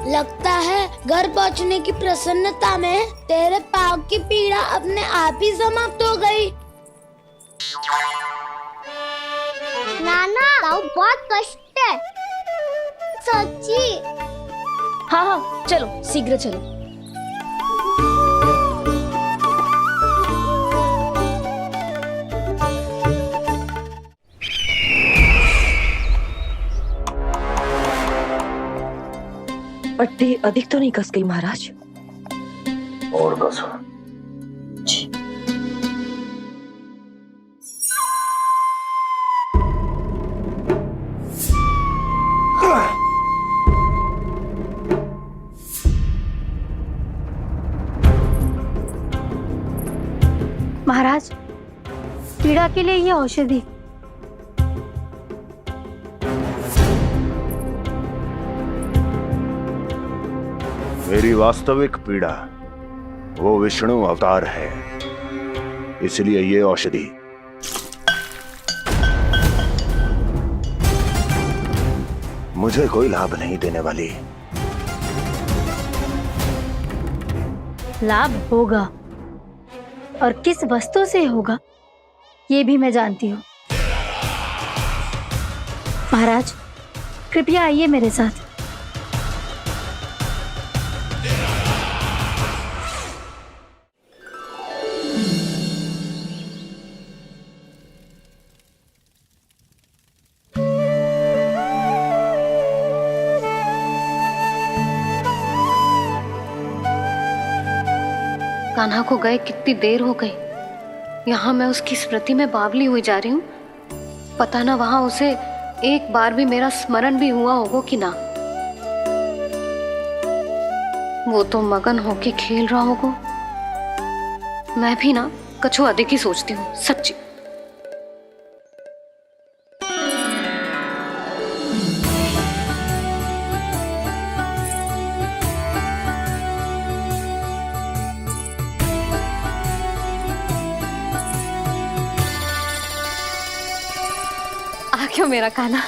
लगता है घर पहुंचने की प्रसन्नता में तेरे पाँव की पीड़ा अपने आप ही समाप्त हो गई। नाना, पाँव बहुत कष्ट है। सच्ची? हाँ हाँ, चलो शीघ्र चलो। पट्टी अधिक तो नहीं कस गई महाराज? और कसो। महाराज, पीड़ा के लिए ये औषधि। मेरी वास्तविक पीड़ा वो विष्णु अवतार है, इसलिए ये औषधि मुझे कोई लाभ नहीं देने वाली। लाभ होगा, और किस वस्तु से होगा ये भी मैं जानती हूँ। महाराज, कृपया आइए मेरे साथ। कान्हा को गए कितनी देर हो गई। यहाँ मैं उसकी स्मृति में बावली हुई जा रही हूँ। पता ना वहां उसे एक बार भी मेरा स्मरण भी हुआ होगा कि ना। वो तो मगन होके खेल रहा होगा। मैं भी ना कछु अधिक ही सोचती हूँ, सच्ची। आ क्यों मेरा कान्हा?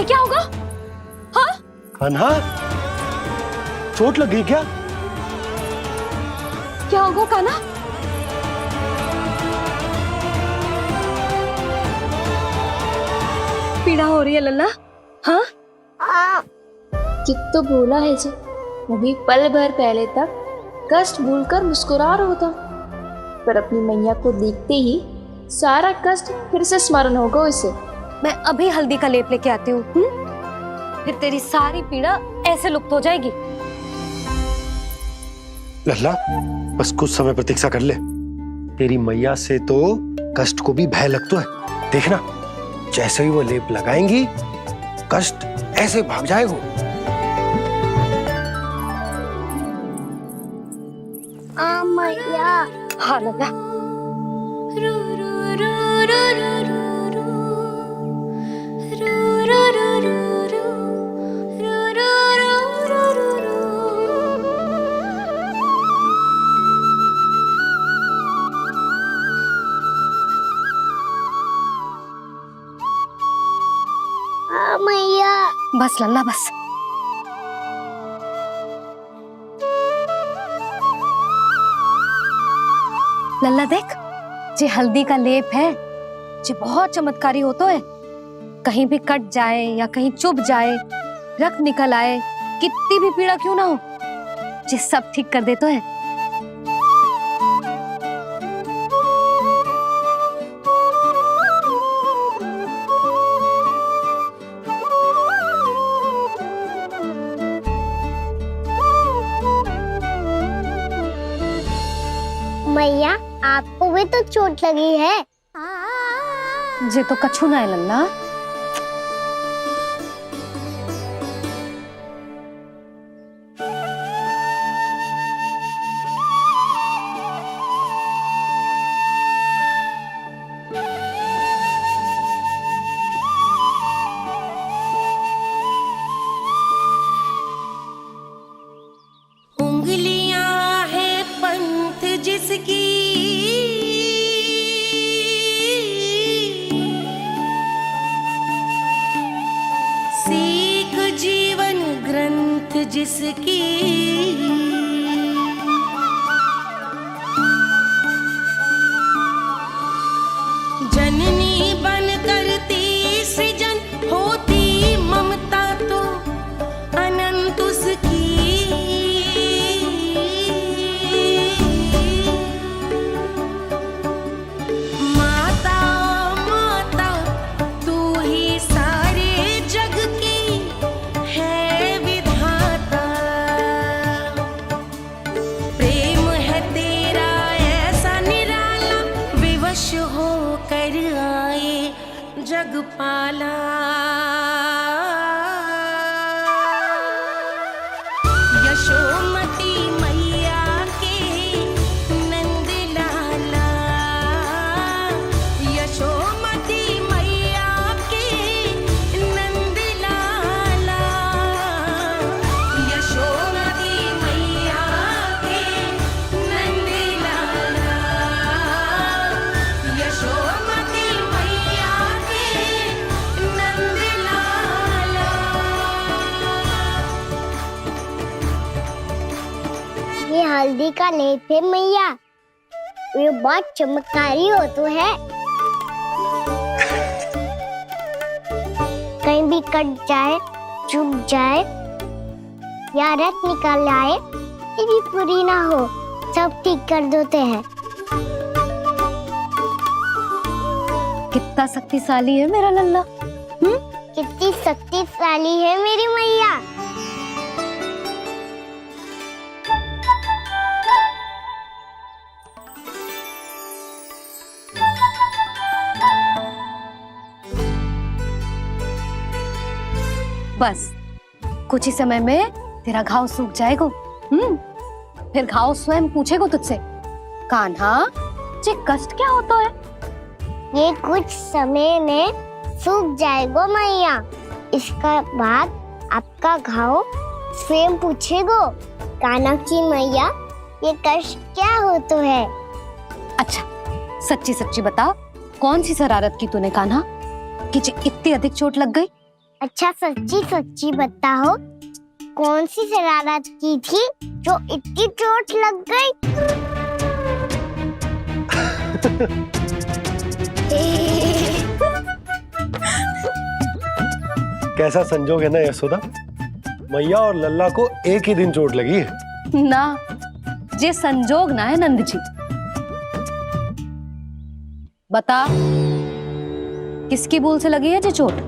क्या होगा? हाँ? कान्हा, चोट लग गई क्या? क्या होगा कान्हा? पीड़ा हो रही है लल्ला? हाँ? चित्त तो भूला है जी। अभी पल भर पहले तक कष्ट भूलकर मुस्कुरा रहा था, पर अपनी मैया को देखते ही सारा कष्ट फिर से स्मरण होगा उसे। मैं अभी हल्दी का लेप लेके आती हूँ। फिर तेरी सारी पीड़ा ऐसे लुप्त हो जाएगी। लल्ला, बस कुछ समय प्रतीक्षा कर ले। तेरी मैया से तो कष्ट को भी भय लगता है। देखना, जैसे ही वो लेप लगाएंगी, कष्ट ऐसे भाग जाएगा। मैया। हाँ लल्ला। मैया। बस लल्ला, बस। लल्ला देख, जे हल्दी का लेप है, जे बहुत चमत्कारी होता है। कहीं भी कट जाए या कहीं चुभ जाए, रक्त निकल आए, कितनी भी पीड़ा क्यों ना हो, जे सब ठीक कर देता है। मैया, आपको भी तो चोट लगी है। जे तो कछु ना है लल्ला। उंगलियां है पंथ जिसकी, सीख जीवन ग्रंथ जिसकी, जननी बन करती हल्दी का लेप है मैया, ये बहुत चमत्कारी हो तो है। कहीं भी कट जाए, चुभ जाए या रत निकल आए, ये भी पूरी ना हो, सब ठीक कर देते हैं। कितना शक्तिशाली है मेरा लल्ला। कितनी शक्तिशाली है मेरी मैया। बस कुछ ही समय में तेरा घाव सूख जाएगा। फिर घाव स्वयं पूछेगा तुझसे, कान्हा ये कष्ट क्या होता है? ये कुछ समय में सूख जाएगा मैया। इसका बाद आपका घाव स्वयं पूछेगा, कान्हा की मैया ये कष्ट क्या होता है? अच्छा सच्ची सच्ची बता, कौन सी शरारत की तूने कान्हा कि इतनी अधिक चोट लग गई? अच्छा सच्ची सच्ची बताओ, कौन सी शरारत की थी जो इतनी चोट लग गई? कैसा संजोग है ना यशोदा, मैया और लल्ला को एक ही दिन चोट लगी है। ना ये संजोग ना है नंद जी। बता किसकी भूल से लगी है ये चोट?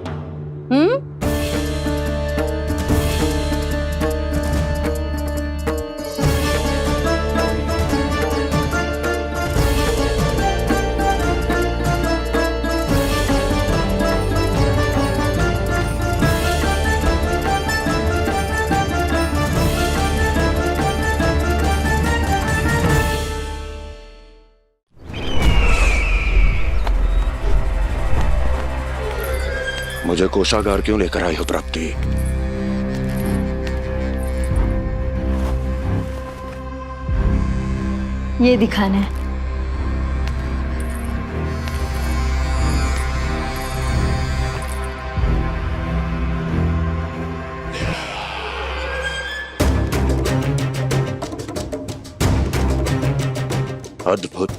मुझे कोषागार क्यों लेकर आई हो प्राप्ति? ये दिखाना है। अद्भुत।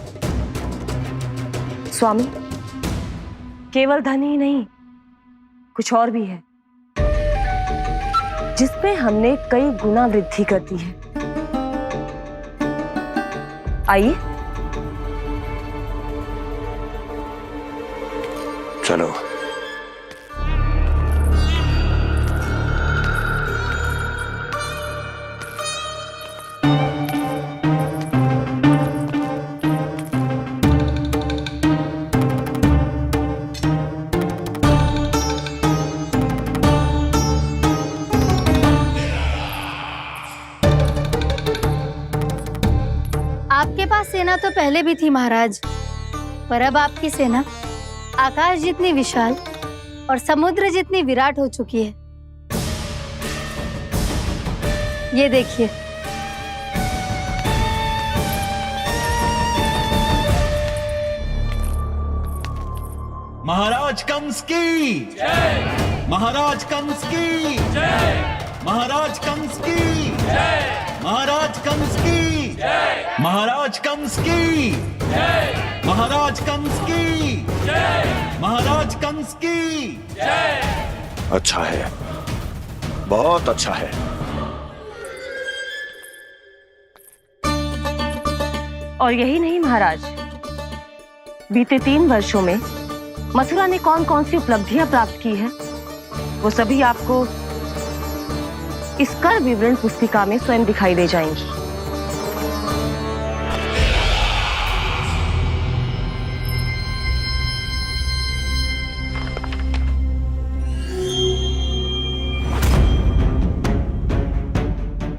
स्वामी, केवल धन ही नहीं, कुछ और भी है जिसपे हमने कई गुना वृद्धि कर दी है। आइए चलो। आपके पास सेना तो पहले भी थी महाराज, पर अब आपकी सेना आकाश जितनी विशाल और समुद्र जितनी विराट हो चुकी है। ये देखिए। महाराज कंस की जय। महाराज कंस की जय। महाराज कंस की जय। महाराज कंस की जय। महाराज कंस की जय। महाराज कंस की जय। महाराज कंस की जय। अच्छा है, बहुत अच्छा है। और यही नहीं महाराज, बीते 3 वर्षों में मथुरा ने कौन कौन सी उपलब्धियां प्राप्त की है, वो सभी आपको इस कर विवरण पुस्तिका में स्वयं दिखाई दे जाएंगी।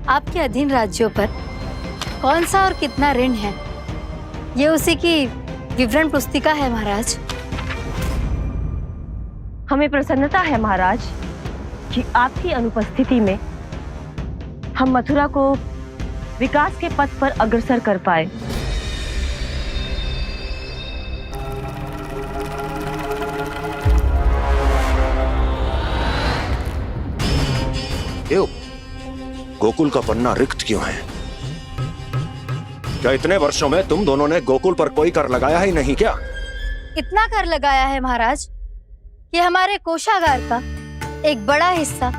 आपके अधीन राज्यों पर कौन सा और कितना ऋण है, ये उसी की विवरण पुस्तिका है महाराज। हमें प्रसन्नता है महाराज कि आपकी अनुपस्थिति में हम मथुरा को विकास के पथ पर अग्रसर कर पाए। क्यों? गोकुल का पन्ना रिक्त क्यों है? क्या इतने वर्षों में तुम दोनों ने गोकुल पर कोई कर लगाया ही नहीं क्या? इतना कर लगाया है महाराज कि हमारे कोषागार का एक बड़ा हिस्सा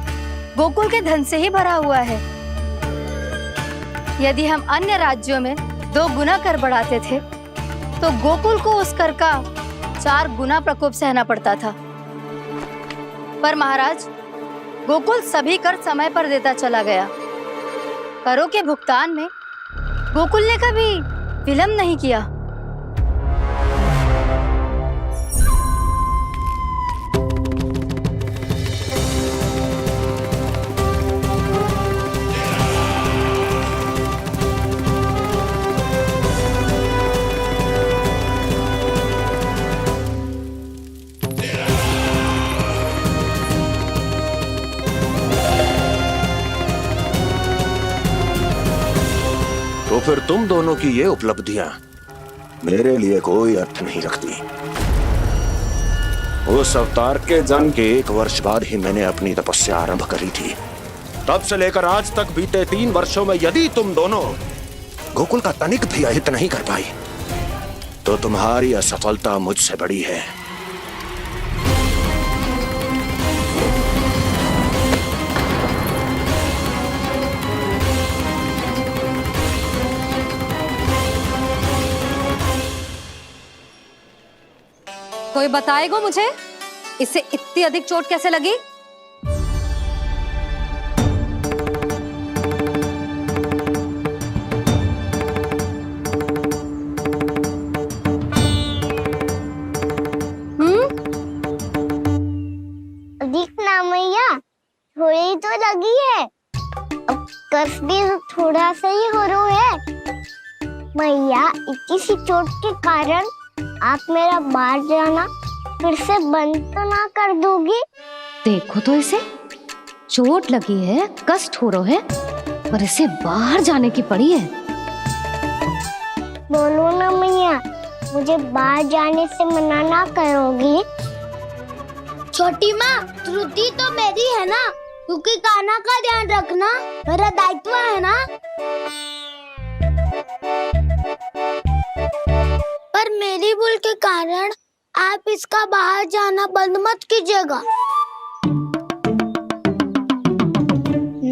गोकुल के धन से ही भरा हुआ है। यदि हम अन्य राज्यों में 2 गुना कर बढ़ाते थे तो गोकुल को उस कर का 4 गुना प्रकोप सहना पड़ता था। पर महाराज, गोकुल सभी कर समय पर देता चला गया। करों के भुगतान में गोकुल ने कभी विलंब नहीं किया। तो फिर तुम दोनों की ये उपलब्धियां मेरे लिए कोई अर्थ नहीं रखती। उस अवतार के जन्म के 1 वर्ष बाद ही मैंने अपनी तपस्या आरंभ करी थी। तब से लेकर आज तक बीते 3 वर्षों में यदि तुम दोनों गोकुल का तनिक भी अहित नहीं कर पाई तो तुम्हारी असफलता मुझसे बड़ी है। कोई बताएगा मुझे इसे इतनी अधिक चोट कैसे लगी? अधिक ना मैया, थोड़ी तो लगी है। अब कस भी थोड़ा सा ही हो रहा है। मैया, इतनी सी चोट के कारण आप मेरा बाहर जाना फिर से बंद तो ना कर दोगी? देखो तो इसे, चोट लगी है, कष्ट हो रहा है और इसे बाहर जाने की पड़ी है। बोलो ना मैया, मुझे बाहर जाने से मना ना करोगी? छोटी माँ, त्रुटि तो मेरी है ना, क्योंकि कान्हा का ध्यान रखना मेरा दायित्व है ना। पर मेरी भूल के कारण आप इसका बाहर जाना बंद मत कीजिएगा।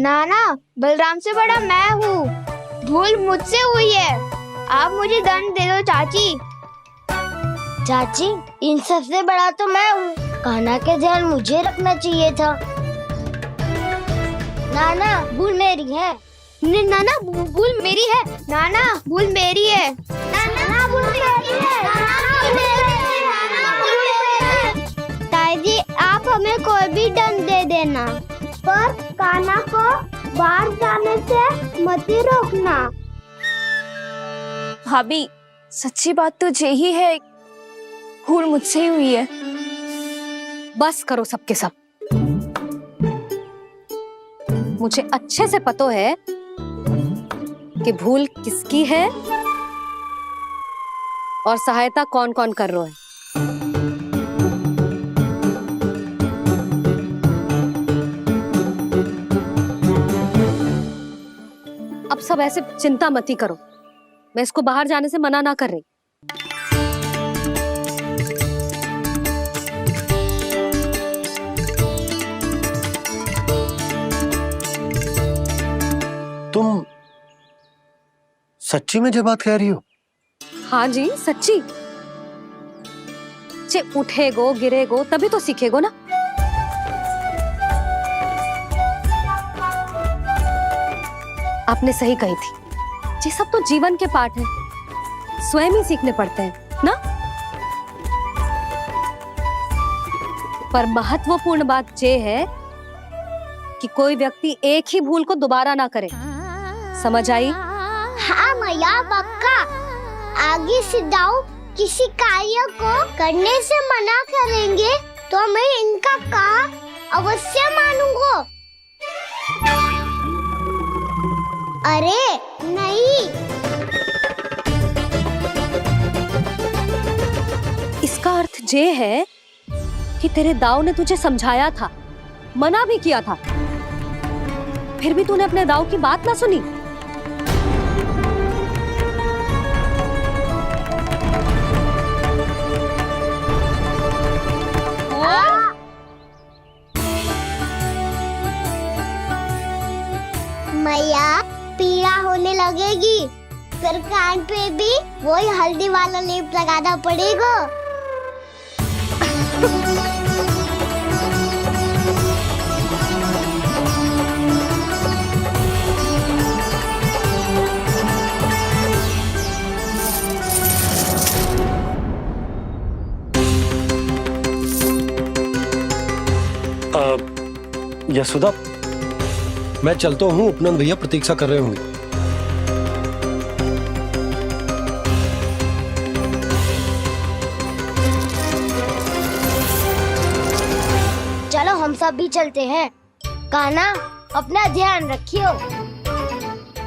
नाना, बलराम से बड़ा मैं हूँ, भूल मुझसे हुई है, आप मुझे दंड दे दो चाची। चाची, इन सबसे बड़ा तो मैं हूँ, कान्हा के ध्यान मुझे रखना चाहिए था। नाना, भूल मेरी है। नाना, भूल मेरी है। नाना, भूल मेरी है। नाना, भूल मेरी है। ताई जी, आप हमें कोई भी दंड दे देना, पर कान्हा को बाहर जाने से मत ही रोकना। भाभी, सच्ची बात तो यही है, भूल मुझसे ही हुई है। बस करो सबके सब। मुझे अच्छे से पता है कि भूल किसकी है और सहायता कौन कौन कर रहा है। अब सब ऐसे चिंता मत ही करो, मैं इसको बाहर जाने से मना ना कर रही। तुम सच्ची में ये बात कह रही हो? हाँ जी, सच्ची। जे उठेगो गिरेगो तभी तो सीखेगो ना। आपने सही कही थी, ये सब तो जीवन के पाठ है, स्वयं ही सीखने पड़ते हैं ना। पर महत्वपूर्ण बात ये है कि कोई व्यक्ति एक ही भूल को दोबारा ना करे। समझ आई? हाँ मैया, पक्का। आगे से दाऊ किसी कार्य को करने से मना करेंगे तो मैं इनका कहा अवश्य मानूंगा। अरे नहीं, इसका अर्थ ये है कि तेरे दाऊ ने तुझे समझाया था, मना भी किया था, फिर भी तूने अपने दाऊ की बात ना सुनी। मैया पीड़ा होने लगेगी, फिर कान पे भी वही हल्दी वाला लेप लगाना पड़ेगा। यशोदा, मैं चलता हूँ, उपनंद भैया प्रतीक्षा कर रहे होंगे। चलो हम सब भी चलते हैं। कान्हा, अपना ध्यान रखियो।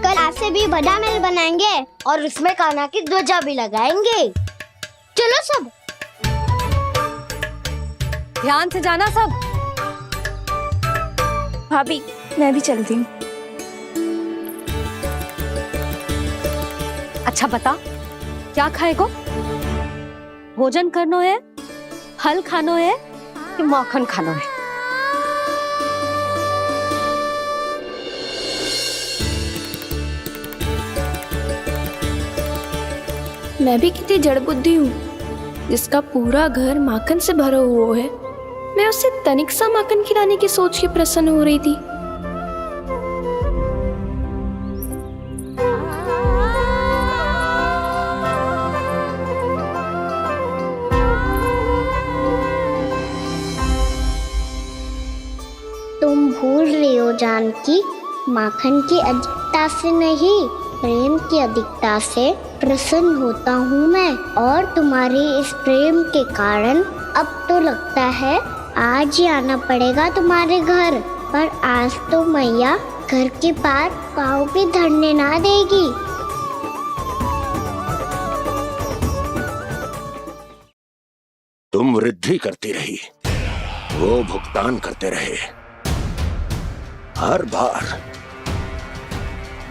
कल आज से भी बड़ा महल बनाएंगे और उसमें कान्हा की ध्वजा भी लगाएंगे। चलो सब। ध्यान से जाना सब। भाभी, मैं भी चलती हूँ। अच्छा बता, क्या खाएगो? भोजन करनो है, फल खानो है कि माखन खानो है? मैं भी कितनी जड़ बुद्धि हूँ, जिसका पूरा घर माखन से भरा हुआ है। मैं उससे तनिक सा माखन खिलाने की सोच के प्रसन्न हो रही थी। तुम भूल रही हो जानकी, माखन की अधिकता से नहीं, प्रेम की अधिकता से प्रसन्न होता हूँ मैं। और तुम्हारी इस प्रेम के कारण अब तो लगता है आज ही आना पड़ेगा तुम्हारे घर। पर आज तो मैया घर के पार पाँव भी धरने ना देगी। तुम वृद्धि करती रही, वो भुगतान करते रहे। हर बार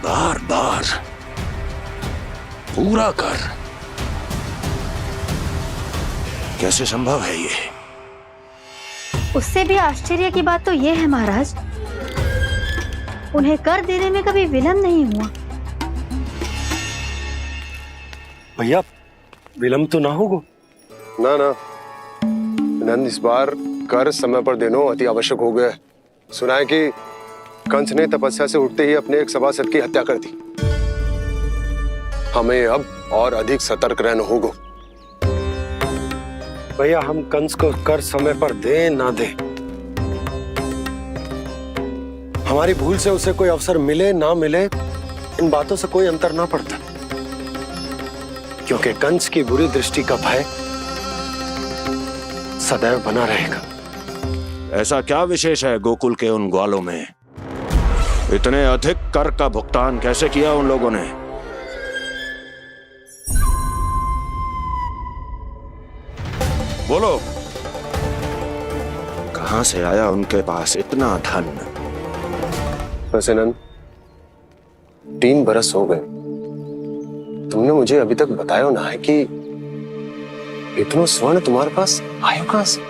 बार बार पूरा कर। कैसे संभव है ये? उससे भी आश्चर्य की बात तो ये है महाराज, उन्हें कर देने में कभी विलंब नहीं हुआ। भैया, विलंब तो ना होगा? ना ना नंद, इस बार कर समय पर देना अति आवश्यक हो गया है। सुना है कि कंस ने तपस्या से उठते ही अपने एक सभासद की हत्या कर दी। हमें अब और अधिक सतर्क रहना होगा। भैया, हम कंस को कर समय पर दे ना दे, हमारी भूल से उसे कोई अवसर मिले ना मिले, इन बातों से कोई अंतर ना पड़ता, क्योंकि कंस की बुरी दृष्टि का भय सदैव बना रहेगा। ऐसा क्या विशेष है गोकुल के उन ग्वालों में? इतने अधिक कर का भुगतान कैसे किया उन लोगों ने? बोलो, कहां से आया उनके पास इतना धन? वैसे नंद, 3 बरस हो गए, तुमने मुझे अभी तक बताया ना है कि इतना स्वर्ण तुम्हारे पास आया कहां से?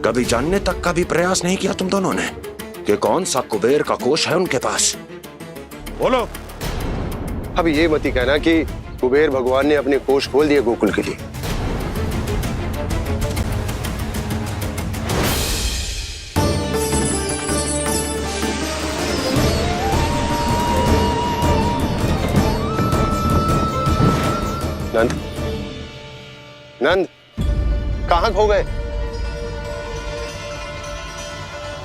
कभी जानने तक का भी प्रयास नहीं किया तुम दोनों ने कि कौन सा कुबेर का कोष है उनके पास? बोलो। अब ये मत ही कहना कि कुबेर भगवान ने अपने कोष खोल दिए गोकुल के लिए। नंद, नंद, कहां खो गए?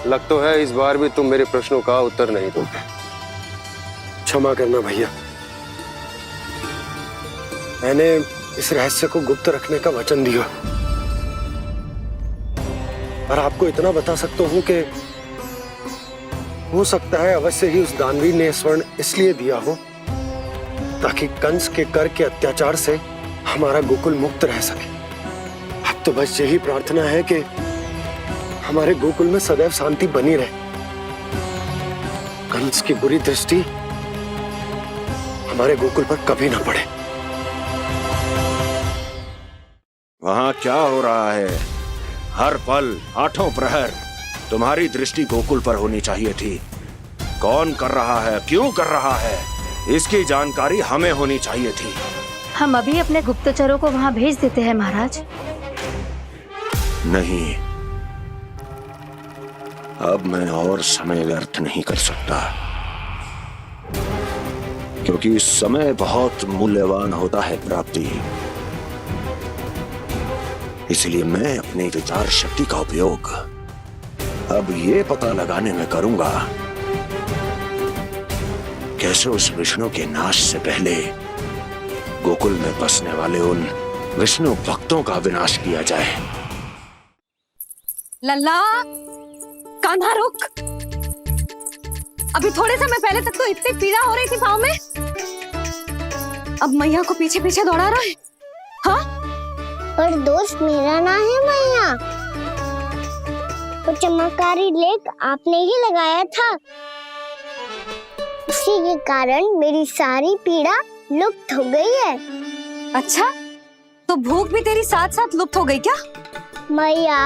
लग तो है इस बार भी तुम मेरे प्रश्नों का उत्तर नहीं दोगे। क्षमा करना भैया, मैंने इस रहस्य को गुप्त रखने का वचन दिया, और आपको इतना बता सकता हूं कि हो सकता है अवश्य ही उस दानवीर ने स्वर्ण इसलिए दिया हो ताकि कंस के कर के अत्याचार से हमारा गोकुल मुक्त रह सके। अब तो बस यही प्रार्थना है कि हमारे गोकुल में सदैव शांति बनी रहे, कंस की बुरी दृष्टि हमारे गोकुल पर कभी ना पड़े। वहां क्या हो रहा है? हर पल, आठों प्रहर तुम्हारी दृष्टि गोकुल पर होनी चाहिए थी। कौन कर रहा है, क्यों कर रहा है, इसकी जानकारी हमें होनी चाहिए थी। हम अभी अपने गुप्तचरों को वहां भेज देते हैं महाराज। नहीं, अब मैं और समय व्यर्थ नहीं कर सकता, क्योंकि समय बहुत मूल्यवान होता है प्राप्ति। इसलिए मैं अपनी विचार शक्ति का उपयोग अब ये पता लगाने में करूंगा कैसे उस विष्णु के नाश से पहले गोकुल में बसने वाले उन विष्णु भक्तों का विनाश किया जाए। लल्ला, कान्हा रुक। अभी थोड़े समय पहले तक तो इतनी पीड़ा हो रही थी पाँव में, अब मैया को पीछे पीछे दौड़ा रहा है। हाँ, पर दोस्त मेरा ना है मैया, वो चमत्कारी लेख आपने ही लगाया था, उसी के कारण मेरी सारी पीड़ा लुप्त हो गई है। अच्छा, तो भूख भी तेरी साथ साथ लुप्त हो गई क्या? मैया,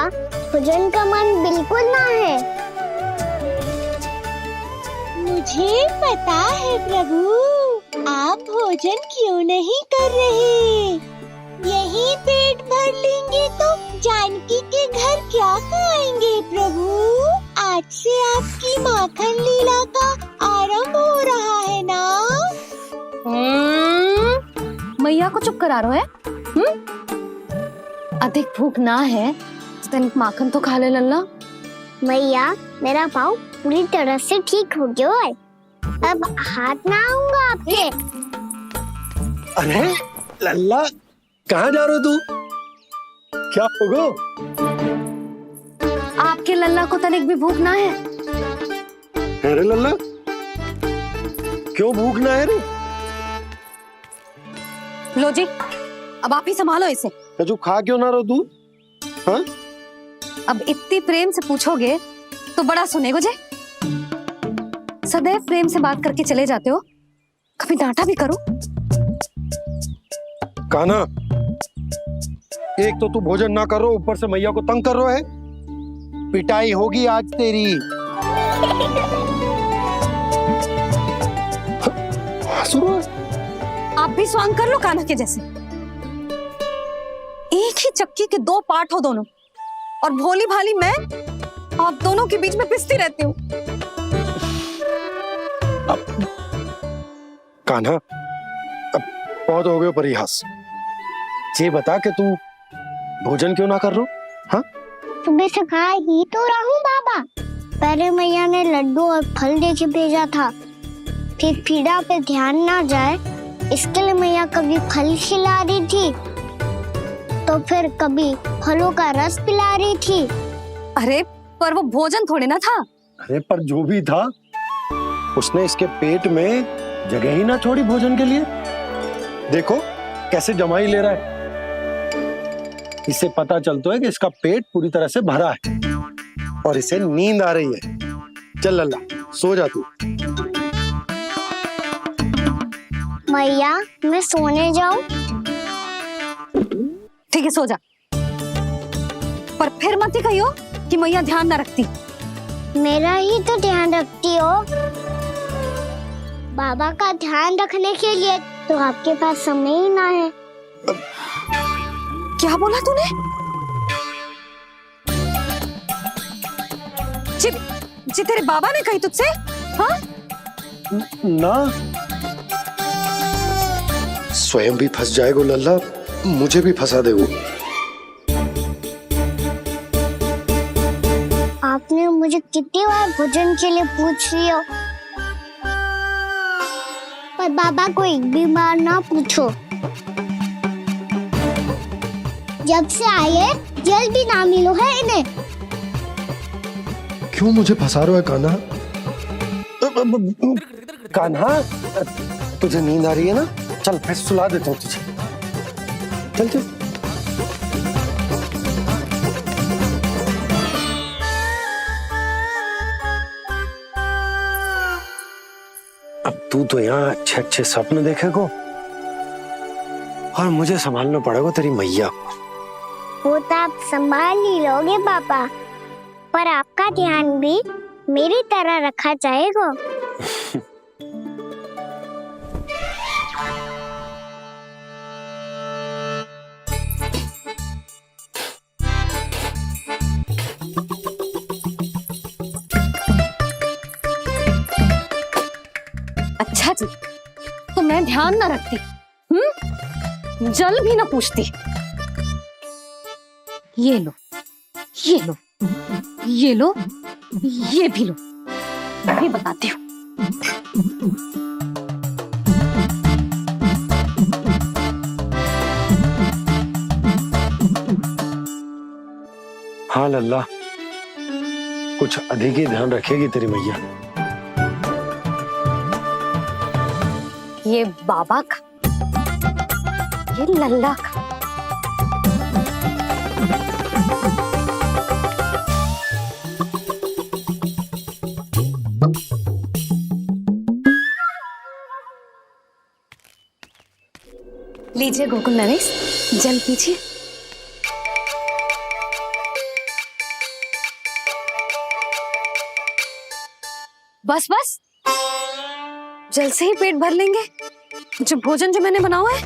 भोजन का मन बिल्कुल ना है। मुझे पता है प्रभु, आप भोजन क्यों नहीं कर रहे। यही पेट भर लेंगे तो जानकी के घर क्या खाएंगे प्रभु। आज से आपकी माखन लीला का आरंभ हो रहा है ना। मैया को चुप करा रहे है। अधिक भूख ना है तो तनिक माखन तो खा ले लल्ला। मैया, मेरा पाँव पूरी तरह से ठीक हो गया है, अब हाथ ना आऊंगा आपके। अरे लल्ला, कहाँ जा रहे हो तू? क्या होगा? आपके लल्ला को तनिक भी भूख ना है? अरे लल्ला, क्यों भूख ना है रे? लो जी, अब आप ही संभालो इसे। तू खा क्यों ना रहो तू? हाँ? अब इतनी प्रेम से पूछोगे तो बड़ा सुनेगो जे। सदैव प्रेम से बात करके चले जाते हो, कभी डांटा भी करो। कान्हा, एक तो तू भोजन ना कर रहा, ऊपर से मैया को तंग कर रहा है। पिटाई होगी आज तेरी। आप भी स्वांग कर लो कान्हा के जैसे। एक ही चक्की के दो पार्ट हो दोनों, और भोली भाली मैं आप दोनों के बीच में पिसती रहती हूँ। कान्हा, अब बहुत हो गए परिहास। ये बता कि तू भोजन क्यों ना कर रहा? हाँ? सुबह से खा ही तो रहा हूँ बाबा। पहले मैया ने लड्डू और फल दे के भेजा था, फिर पीड़ा पे ध्यान ना जाए इसके लिए मैया कभी फल खिला रही थी तो फिर कभी फलों का रस पिला रही थी। अरे पर वो भोजन थोड़े ना था। अरे पर जो भी था, उसने इसके पेट में जगह ही ना छोड़ी भोजन के लिए। देखो कैसे जमाई ले रहा है। इससे पता चलता है कि इसका पेट पूरी तरह से भरा है और इसे नींद आ रही है। चल लल्ला, सो जा तू। मैया, मैं सोने जाऊं? ठीक है, सो जा, पर फिर मत ही कहियो कि मैया ध्यान ना रखती। मेरा ही तो ध्यान रखती हो। बाबा का ध्यान रखने के लिए तो आपके पास समय ही ना है। क्या बोला तूने? जी तेरे बाबा ने कही तुझसे? हाँ? ना, स्वयं भी फंस जाएगो लल्ला, मुझे भी फंसा देगो। आपने मुझे कितनी बार भोजन के लिए पूछ लिया, पर बाबा को एक भी बार ना पूछो। जब से आए जल भी ना मिलो है इन्हें। क्यों मुझे फंसा रहा है कान्हा? कान्हा, तुझे नींद आ रही है ना? चल मैं सुला देता हूँ तुझे। चल चल। अब तू तो यहाँ अच्छे अच्छे सपने देखेगो और मुझे संभालना पड़ेगा तेरी मैया को। वो तो आप संभाल ही लोगे पापा, पर आपका ध्यान भी मेरी तरह रखा जाएगा। अच्छा जी, तो मैं ध्यान ना रखती, जल भी ना पूछती। ये लो, ये लो, ये लो, ये भी लो, मैं भी बताती हूँ। हाँ लल्ला, कुछ अधिक ही ध्यान रखेगी तेरी मैया। ये बाबा का, ये लल्ला का। लीजिए गोकुल नरेश, जल पीजिए। बस बस, जल से ही पेट भर लेंगे। जो भोजन जो मैंने बनाया है।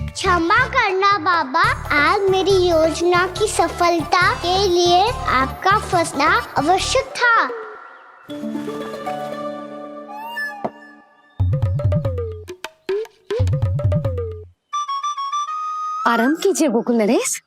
क्षमा करना बाबा, आज मेरी योजना की सफलता के लिए आपका फंसना आवश्यक था। आरंभ कीजिए गोकुल नरेश।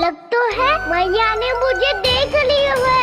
लग तो है मैया ने मुझे देख लिया है।